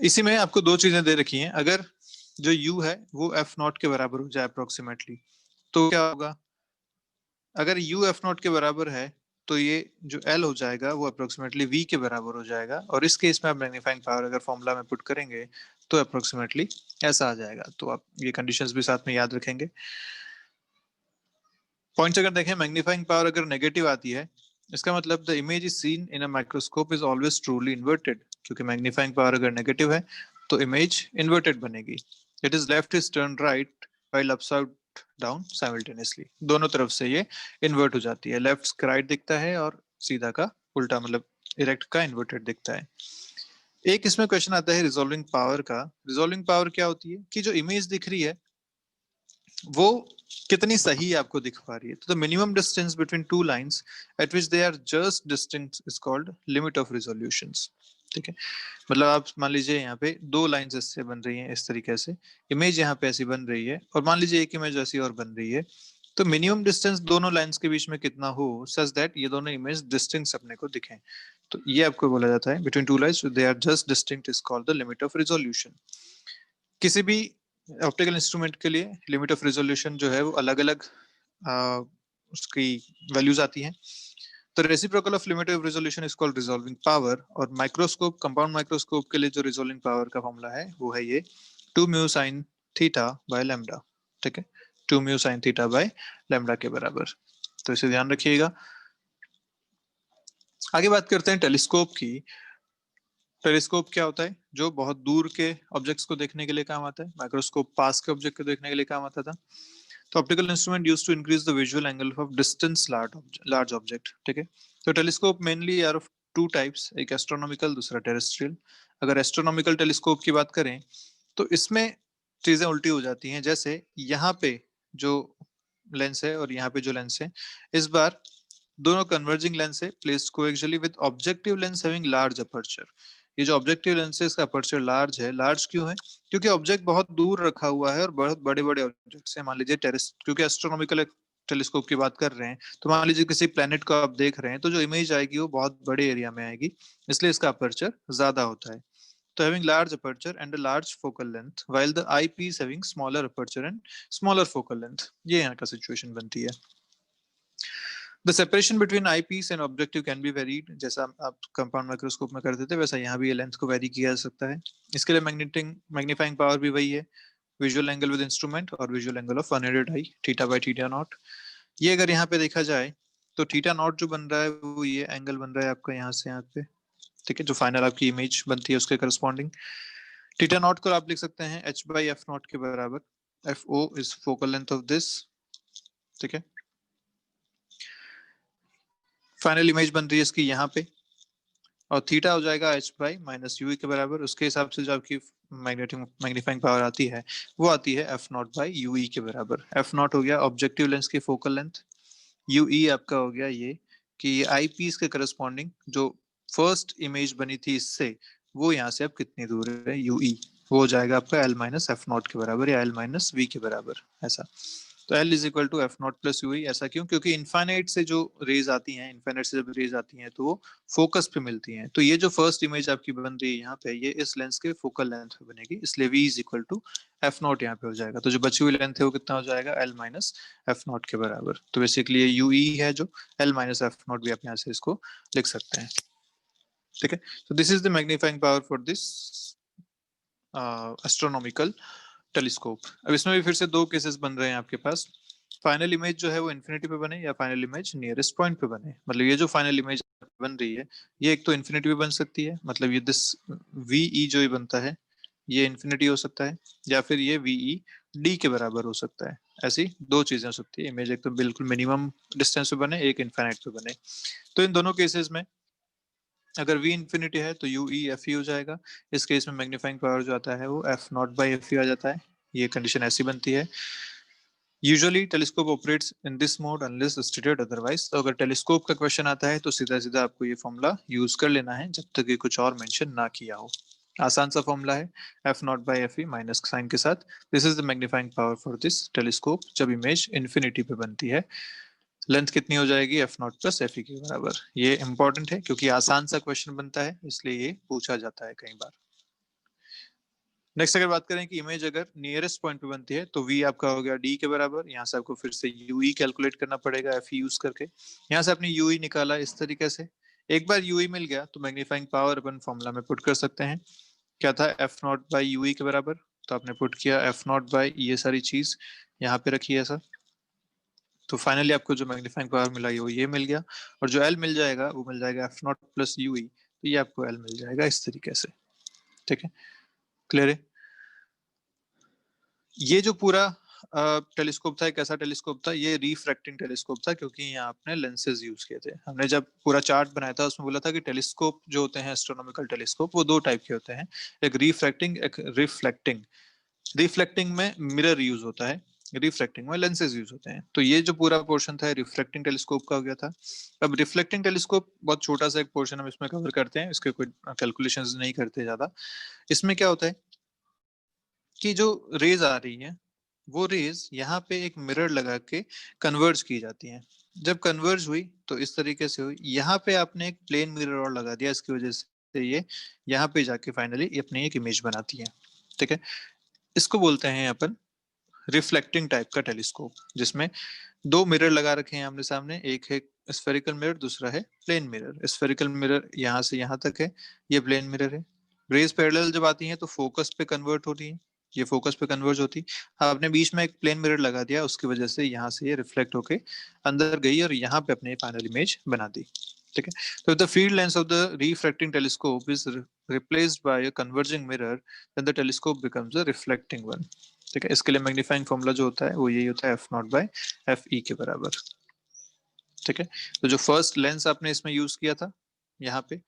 इसी में आपको दो चीजें दे रखी हैं। अगर जो u है वो एफ नॉट के बराबर हो जाए अप्रोक्सीमेटली तो क्या होगा, अगर u एफ नॉट के बराबर है तो ये जो l हो जाएगा वो अप्रोक्सीमेटली v के बराबर हो जाएगा। और इस केस में आप मैग्नीफाइंग पावर अगर फॉर्मूला में पुट करेंगे तो अप्रोक्सीमेटली ऐसा आ जाएगा। तो आप ये कंडीशंस भी साथ में याद रखेंगे। पॉइंट्स अगर देखें, मैग्नीफाइंग पावर अगर नेगेटिव आती है इसका मतलब the image is seen in a microscope is always truly inverted. क्योंकि मैग्नीफाइंग पावर अगर नेगेटिव है तो इमेज इन्वर्टेड बनेगी। It is left is turn right while upside down simultaneously. दोनों तरफ से ये इन्वर्ट हो जाती है, लेफ्ट राइट दिखता है और सीधा का उल्टा मतलब इरेक्ट का इन्वर्टेड दिखता है। एक इसमें क्वेश्चन आता है रिजॉल्विंग पावर का। रिजॉल्विंग पावर क्या होती है कि जो इमेज दिख रही है वो कितनी सही आपको दिख पा रही है। तो the minimum distance between two lines at which they are just distinct is called limit of resolutions. ठीक है, मतलब आप मान लीजिए यहाँ पे दो लाइंस इससे बन रही हैं इस तरीके से, इमेज यहाँ पे ऐसी बन रही है और मान लीजिए एक इमेज ऐसी और बन रही है। तो मिनिमम डिस्टेंस दोनों लाइंस के बीच में कितना हो सच दैट ये दोनों इमेज डिस्टिंक्ट अपने को दिखें, तो ये आपको बोला जाता है between two lines they are just distinct is called the limit of resolution. किसी भी ऑप्टिकल इंस्ट्रूमेंट के लिए लिमिट ऑफ रिजोल्यूशन जो है वो अलग अलग उसकी वैल्यूज आती हैं। तो reciprocal of limit of resolution is called resolving power. और माइक्रोस्कोप, कंपाउंड माइक्रोस्कोप के लिए जो रिजोल्विंग पावर का फॉर्मूला है वो है ये 2 mu sine theta by lambda. ठीक है, 2 mu sine theta by lambda के बराबर। तो इसे ध्यान रखिएगा। आगे बात करते हैं टेलीस्कोप की। टेलीस्कोप क्या होता है, जो बहुत दूर के ऑब्जेक्ट्स को देखने के लिए काम आता है। माइक्रोस्कोप पास के ऑब्जेक्ट को देखने के लिए काम आता था। तो optical instrument used to increase the visual angle of distance large object. ठीक है, तो telescope mainly are of two types, एक एस्ट्रोनॉमिकल दूसरा टेरेस्ट्रियल। अगर एस्ट्रोनॉमिकल टेलीस्कोप की बात करें तो इसमें चीजें उल्टी हो जाती हैं। जैसे यहाँ पे जो लेंस है और यहाँ पे जो लेंस है, इस बार दोनों कन्वर्जिंग लेंस है placed coaxially with objective lens having large aperture. ये जो ऑब्जेक्टिव लेंस है इसका अपर्चर लार्ज है। लार्ज क्यों है, क्योंकि ऑब्जेक्ट बहुत दूर रखा हुआ है और बहुत बड़े बड़े ऑब्जेक्ट्स हैं। मान लीजिए टेरेस, क्योंकि एस्ट्रोनॉमिकल टेलीस्कोप की बात कर रहे हैं तो मान लीजिए किसी प्लेनेट को आप देख रहे हैं तो जो इमेज आएगी वो बहुत बड़े एरिया में आएगी, इसलिए इसका अपर्चर ज्यादा होता है। तो having large aperture and a large focal length while the eyepiece having smaller aperture and smaller focal length, ये यहाँ का सिचुएशन बनती है। The separation between eyepiece and objective can be varied, जैसा आप कंपाउंड माइक्रोस्कोप में करते थे वैसा यहाँ भी ये लेंथ को वेरी किया जा सकता है। इसके लिए मैग्नीफाइंग पावर भी वही है, विजुअल एंगल विद इंस्ट्रूमेंट और visual angle of unaided I theta by theta naught. ये अगर यहाँ पे देखा जाए तो थीटा नॉट जो बन रहा है वो ये एंगल बन रहा है आपका यहाँ से यहाँ पे। ठीक है, जो फाइनल आपकी इमेज बनती है उसके करस्पॉन्डिंग थीटा नॉट को आप लिख सकते हैं h बाई एफ नॉट के बराबर। F O is focal length of this. ठीक है, फाइनल इमेज बन रही है इसकी यहाँ पे, और थीटा हो जाएगा h बाई माइनस यू के बराबर। उसके हिसाब से जो आपकी मैग्नीफाइंग पावर आती है वो आती है एफ नॉट बाई यू के बराबर। एफ नॉट हो गया ऑब्जेक्टिव लेंस की फोकल लेंथ, यू आपका हो गया ये कि ये आई पीस के करस्पॉन्डिंग जो फर्स्ट इमेज बनी थी इससे, वो यहाँ से अब कितनी दूर है, यूई, वो हो जाएगा आपका एल माइनस एफ नॉट के बराबर या एल माइनस वी के बराबर, ऐसा। तो L is equal to F naught plus U E, ऐसा क्यों? क्योंकि इनफाइनाइट से जो रेज आती हैं, इनफाइनाइट से जब रेज आती हैं तो वो फोकस पे मिलती हैं। तो ये जो फर्स्ट इमेज आपकी बन रही है यहाँ पे, ये इस लेंस के फोकल लेंथ पे बनेगी, इसलिए V is equal to F naught यहाँ पे हो जाएगा। तो जो बची हुई लेंथ है वो कितना हो जाएगा, एल माइनस एफ नॉट के बराबर। तो बेसिकली ये यूई है जो एल माइनस एफ नॉट, भी आप यहाँ से इसको लिख सकते हैं, ठीक है। तो this is the magnifying power for this astronomical telescope. अब इसमें भी फिर से दो केसेस बन रहे हैं आपके पास। फाइनल इमेज जो है वो इन्फिनिटी पे बने या फाइनल इमेज नियरेस्ट पॉइंट पे बने। मतलब ये जो फाइनल इमेज बन रही है ये एक तो इन्फिनिटी पे बन सकती है, मतलब ये दिस वीई जो ये बनता है ये इन्फिनिटी हो सकता है, या फिर ये वीई डी के बराबर हो सकता है। ऐसी दो चीजें हो सकती है, इमेज एक तो बिल्कुल मिनिमम डिस्टेंस पे बने, एक इनफाइनाइट पे बने। तो इन दोनों केसेस में अगर v इंफिनिटी है तो u e f e हो जाएगा। इस केस में मैग्नीफाइंग पावर जो आता है वो f नॉट बाई एफ आ जाता है। ये कंडीशन ऐसी बनती है। Usually telescope operates in this mode unless stated otherwise. तो अगर टेलीस्कोप का क्वेश्चन आता है तो सीधा सीधा आपको ये फॉर्मूला यूज कर लेना है जब तक ये कुछ और मेंशन ना किया हो। आसान सा फॉर्मूला है, f naught by F minus sign के साथ। This is the magnifying power for this telescope जब इमेज इन्फिनिटी पे बनती है। लेंथ कितनी हो जाएगी, F naught plus F E के बराबर। ये इंपॉर्टेंट है क्योंकि आसान सा क्वेश्चन बनता है, इसलिए ये पूछा जाता है कई बार। नेक्स्ट अगर बात करें कि इमेज अगर नियरेस्ट पॉइंट पे बनती है तो v आपका हो गया d के बराबर। यहाँ से आपको फिर से ue कैलकुलेट करना पड़ेगा f यूज करके। यहाँ से आपने ue निकाला इस तरीके से। एक बार ue मिल गया तो मैग्नीफाइंग पावर अपन फॉर्मूला में पुट कर सकते हैं। क्या था, एफ नॉट बाई यूई के बराबर। तो आपने पुट किया एफ नॉट बाई ये सारी चीज यहाँ पे रखी है ऐसा। तो फाइनली आपको जो मैग्नीफाइंग पावर मिला वो ये मिल गया, और जो एल मिल जाएगा वो मिल जाएगा एफ नॉट प्लस यूई। तो ये आपको एल मिल जाएगा इस तरीके से, ठीक है। क्लियर है? ये जो पूरा टेलीस्कोप था, एक ऐसा टेलीस्कोप था, ये रिफ्रैक्टिंग टेलीस्कोप था क्योंकि यहाँ आपने लेंसेज यूज किए थे। हमने जब पूरा चार्ट बनाया था उसमें बोला था कि टेलीस्कोप जो होते हैं एस्ट्रोनॉमिकल टेलीस्कोप वो दो टाइप के होते हैं, एक रिफ्रैक्टिंग एक रिफ्लेक्टिंग। रिफ्लेक्टिंग में मिरर यूज होता है, रिफ्लेक्टिंग में लेंसेज यूज होते हैं। तो ये जो पूरा पोर्शन था रिफ्लेक्टिंग टेलीस्कोप का हो गया था। अब रिफ्लेक्टिंग टेलीस्कोप बहुत छोटा सा एक पोर्शन हम इसमें कवर करते हैं, इसके कोई कैलकुलेशंस नहीं करते ज्यादा। इसमें क्या होता है कि जो रेज आ रही है वो रेज यहाँ पे एक मिरर लगा के कन्वर्ज की जाती हैं। जब कन्वर्ज हुई तो इस तरीके से हुई, यहाँ पे आपने एक प्लेन मिरर और लगा दिया, इसकी वजह से ये यहाँ पे जाके फाइनली अपनी एक इमेज बनाती है, ठीक है। इसको बोलते हैं अपन रिफ्लेक्टिंग टाइप का टेलीस्कोप, जिसमें दो मिरर लगा रखे हैं आमने सामने, एक है स्फेरिकल मिरर, दूसरा है प्लेन मिरर। स्फेरिकल मिरर यहाँ से यहाँ तक है, ये प्लेन मिरर है। रेज पैरेलल जब आती हैं तो फोकस पे कन्वर्ट होती है, ये फोकस पे कन्वर्ज होती। आपने बीच में एक प्लेन मिरर लगा दिया, उसकी वजह से यहाँ से ये रिफ्लेक्ट होके अंदर गई और यहाँ पे अपने फाइनल इमेज बना दी, ठीक है। तो the field lens of the refracting telescope is replaced by a converging mirror, then the telescope becomes a reflecting one, ठीक है। इसके लिए मैग्नीफाइंग फॉर्मूला जो होता है वो यही होता है, F naught by F E के बराबर, ठीक है। तो जो फर्स्ट लेंस आपने इसमें यूज किया था यहाँ पे,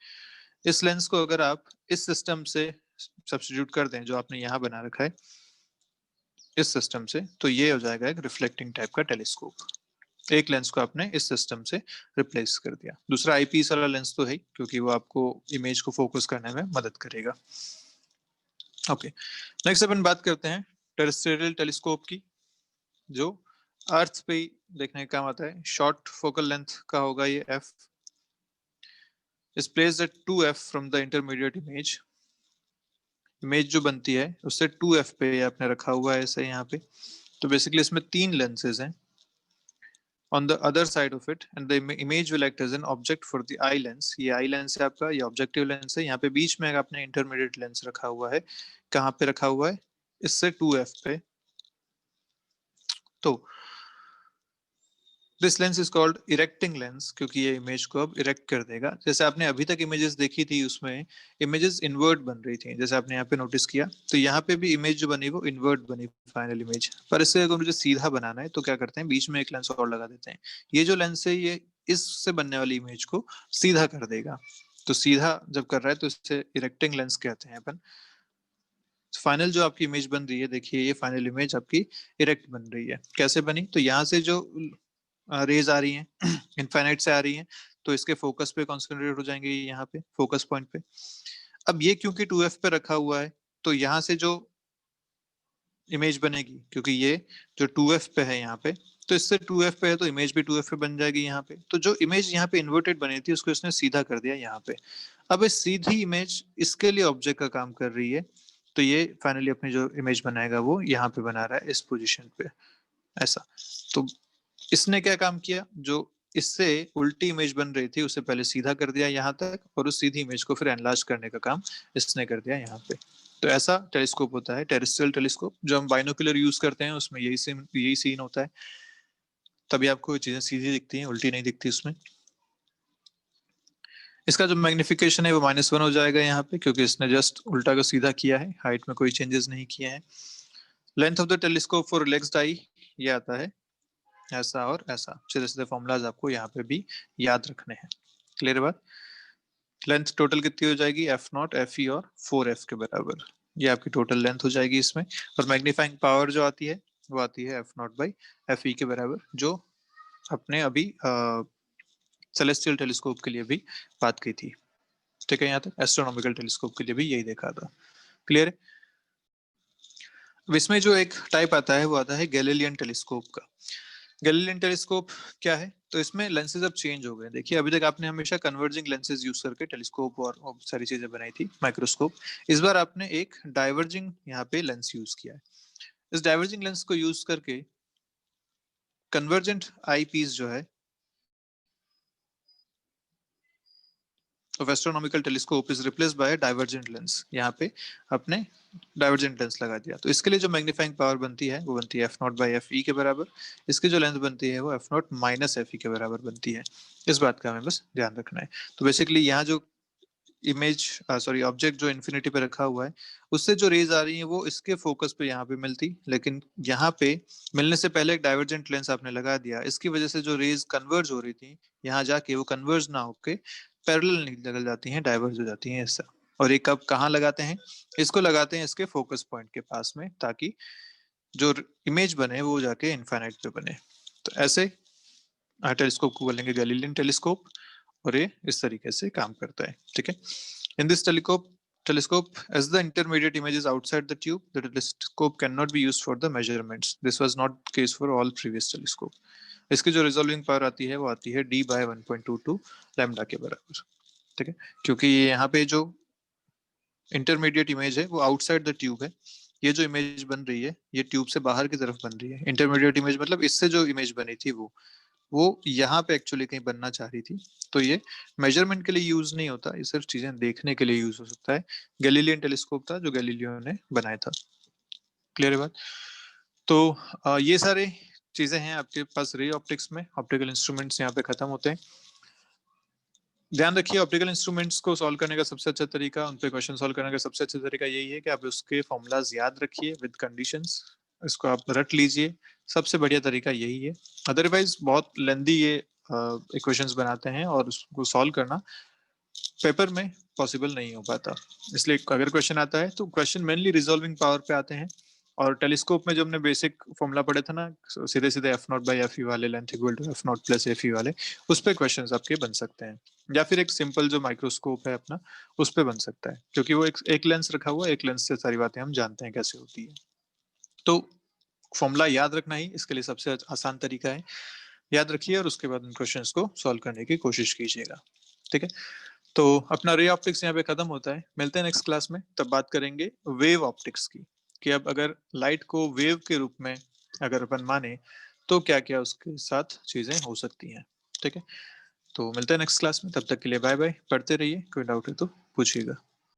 इस लेंस को अगर आप इस सिस्टम से सब्स्टिट्यूट कर दें जो आपने यहाँ बना रखा है इस सिस्टम से, तो ये हो जाएगा एक रिफ्लेक्टिंग टाइप का टेलीस्कोप। एक लेंस को आपने इस सिस्टम से रिप्लेस कर दिया। दूसरा आईपीस वाला लेंस तो है क्योंकि वो आपको इमेज को फोकस करने में मदद करेगा। ओके, नेक्स्ट अपन बात करते हैं टेरेस्ट्रियल टेलीस्कोप की, जो अर्थ पे देखने का काम आता है। शॉर्ट फोकल लेंथ का होगा ये f, is placed at 2f from the intermediate image। Image जो बनती है उससे 2f पे आपने रखा हुआ है ऐसे यहाँ पे। तो बेसिकली इसमें तीन लेंसेज हैं on the other side of it, and the image will act as an object for the eye lens। ये eye lens है आपका, ये ऑब्जेक्टिव लेंस है। यहाँ पे बीच में आपने इंटरमीडिएट लेंस रखा हुआ है। कहाँ पे रखा हुआ है, इससे 2f पे। तो this lens is called erecting lens क्योंकि ये इमेज को अब इरेक्ट कर देगा। जैसे आपने अभी तक इमेजेस देखी थी उसमें इमेजेस इनवर्ट बन रही थी, जैसे आपने यहाँ पे नोटिस किया। तो यहाँ पे भी इमेज जो बनी वो इनवर्ट बनी फाइनल इमेज। पर इससे अगर मुझे सीधा बनाना है तो क्या करते हैं, बीच में एक लेंस और लगा देते हैं। ये जो लेंस है ये इससे बनने वाली इमेज को सीधा कर देगा। तो सीधा जब कर रहा है तो इससे इरेक्टिंग लेंस कहते हैं अपन। फाइनल जो आपकी इमेज बन रही है, देखिए ये फाइनल इमेज आपकी इरेक्ट बन रही है। कैसे बनी, तो यहाँ से जो रेज आ रही हैं इनफाइनाइट से आ रही हैं, तो इसके फोकस पे कॉन्सेंट्रेट हो जाएंगे यहाँ पे फोकस पॉइंट पे। अब ये क्योंकि 2f पे रखा हुआ है तो यहाँ से जो इमेज बनेगी, क्योंकि ये जो 2f पे है यहाँ पे, तो इससे 2f पे है तो इमेज भी 2f पे बन जाएगी यहाँ पे। तो जो इमेज यहाँ पे इन्वर्टेड बनी थी उसको इसने सीधा कर दिया यहाँ पे। अब इस सीधी इमेज इसके लिए ऑब्जेक्ट का काम कर रही है, तो ये फाइनली अपनी जो इमेज बनाएगा वो यहाँ पे बना रहा है इस पोजीशन पे ऐसा। तो इसने क्या काम किया, जो इससे उल्टी इमेज बन रही थी उसे पहले सीधा कर दिया यहाँ तक, और उस सीधी इमेज को फिर एनलार्ज करने का काम इसने कर दिया यहाँ पे। तो ऐसा टेलीस्कोप होता है, टेरेस्ट्रियल टेलीस्कोप जो हम बाइनोकुलर यूज करते हैं उसमें यही सीन होता है, तभी आपको चीजें सीधी दिखती हैं, उल्टी नहीं दिखती उसमें। इसका जो मैग्निफिकेशन है वो -1 हो जाएगा यहाँ पे, क्योंकि इसने जस्ट उल्टा को सीधा किया है, हाइट में कोई चेंजेस नहीं किए हैं। Length of the telescope for relaxed eye ये आता है ऐसा और ऐसा, सीधे सीधे फॉर्मूलाज आपको यहाँ पे भी याद रखने हैं। क्लियर बात? लेंथ टोटल कितनी हो जाएगी, f0 fe और 4f के बराबर, ये आपकी टोटल लेंथ हो जाएगी इसमें। और मैग्नीफाइंग पावर जो आती है वो आती है f0 बाई fe के बराबर, जो अपने अभी सेलेस्टियल टेलीस्कोप के लिए भी बात की थी। ठीक है, यहाँ तक एस्ट्रोनॉमिकल टेलीस्कोप के लिए भी यही देखा था। क्लियर है? इसमें जो एक टाइप आता है वो आता है गैलीलियन टेलीस्कोप का। गैलीलियन टेलीस्कोप क्या है, तो इसमें लेंसेज अब चेंज हो गए। देखिए अभी तक आपने हमेशा कन्वर्जिंग लेंसेज यूज करके टेलीस्कोप और सारी चीजें बनाई थी, माइक्रोस्कोप। इस बार आपने एक डाइवर्जिंग यहाँ पे लेंस यूज किया है। इस डाइवर्जिंग लेंस को यूज करके कन्वर्जेंट आई पीस जो है of astronomical telescope is replaced by a divergent lens। यहाँ पे अपने डाइवर्जेंट लेंस लगा दिया, तो इसके लिए जो मैग्नीफाइंग पावर बनती है वो बनती है f0 बाई fe के बराबर। इसकी जो लेंथ बनती है वो f0 माइनस fe के बराबर बनती है। इस बात का हमें बस ध्यान रखना है। तो बेसिकली यहाँ जो इमेज ऑब्जेक्ट जो इन्फिनिटी पे रखा हुआ है उससे जो रेज आ रही है वो इसके फोकस पे यहाँ पे मिलती, लेकिन यहाँ पे मिलने से पहले एक डाइवर्जेंट लेंस आपने लगा दिया, इसकी वजह से जो रेज कन्वर्ज हो रही थी यहाँ जाके वो कन्वर्ज ना होके पैरेलल निकल जाती हैं, डाइवर्ज हो जाती हैं ऐसा। और ये कब कहाँ लगाते हैं, इसको लगाते हैं इसके फोकस पॉइंट के पास में, ताकि जो इमेज बने वो जाके इनफाइनाइट पे बने। तो ऐसे टेलीस्कोप को बोलेंगे गैलीलियन टेलीस्कोप, और ये इस तरीके से काम करता है। ठीक है, in this telescope as the intermediate image is outside the tube, the telescope cannot be used for the measurements. This was not the case for all previous telescope। इसकी जो रिजॉल्विंग पावर आती है वो आती है d by 1.22 लैम्डा के बराबर। ठीक है, क्योंकि यहाँ पे जो इंटरमीडिएट इमेज है वो आउटसाइड द ट्यूब है। ये जो इमेज बन रही है ये ट्यूब से बाहर की तरफ बन रही है। इंटरमीडिएट इमेज मतलब इससे जो इमेज बनी थी वो यहाँ पे एक्चुअली कहीं बनना चाह रही थी, तो ये मेजरमेंट के लिए यूज नहीं होता, ये सिर्फ चीजें देखने के लिए यूज हो सकता है। गैलीलियन टेलीस्कोप था जो गैलीलियो ने बनाया था। क्लियर है बात? तो ये सारे चीजें हैं आपके पास रे ऑप्टिक्स में। ऑप्टिकल इंस्ट्रूमेंट्स यहाँ पे खत्म होते हैं। ध्यान रखिए ऑप्टिकल इंस्ट्रूमेंट्स को सॉल्व करने का सबसे अच्छा तरीका, उन पे क्वेश्चन सॉल्व करने का सबसे अच्छा तरीका यही है कि आप उसके फॉर्मूलाज याद रखिए विद कंडीशंस, इसको आप रट लीजिए, सबसे बढ़िया तरीका यही है। अदरवाइज बहुत लेंदी ये इक्वेशंस बनाते हैं और उसको सॉल्व करना पेपर में पॉसिबल नहीं हो पाता। इसलिए अगर क्वेश्चन आता है तो क्वेश्चन मेनली रिजॉल्विंग पावर पे आते हैं। और टेलीस्कोप में जो हमने बेसिक फॉर्मूला पढ़े थे ना, सीधे सीधे f0 बाई fe वाले, length equal to f0 plus fe वाले, उस पे क्वेश्चंस आपके बन सकते हैं। या फिर एक सिंपल जो माइक्रोस्कोप है अपना उस पे बन सकता है, क्योंकि वो एक लेंस रखा हुआ है, एक लेंस से सारी बातें हम जानते हैं कैसे होती है। तो फॉर्मूला याद रखना ही इसके लिए सबसे आसान तरीका है। याद रखिए और उसके बाद उन क्वेश्चंस को सॉल्व करने की कोशिश कीजिएगा। ठीक है, तो अपना रे ऑप्टिक्स यहाँ पे खत्म होता है। मिलते हैं नेक्स्ट क्लास में, तब बात करेंगे वेव ऑप्टिक्स की, कि अब अगर लाइट को वेव के रूप में अगर अपन माने तो क्या क्या उसके साथ चीजें हो सकती हैं। ठीक है, तो मिलते हैं नेक्स्ट क्लास में, तब तक के लिए बाय बाय। पढ़ते रहिए, कोई डाउट है तो पूछिएगा।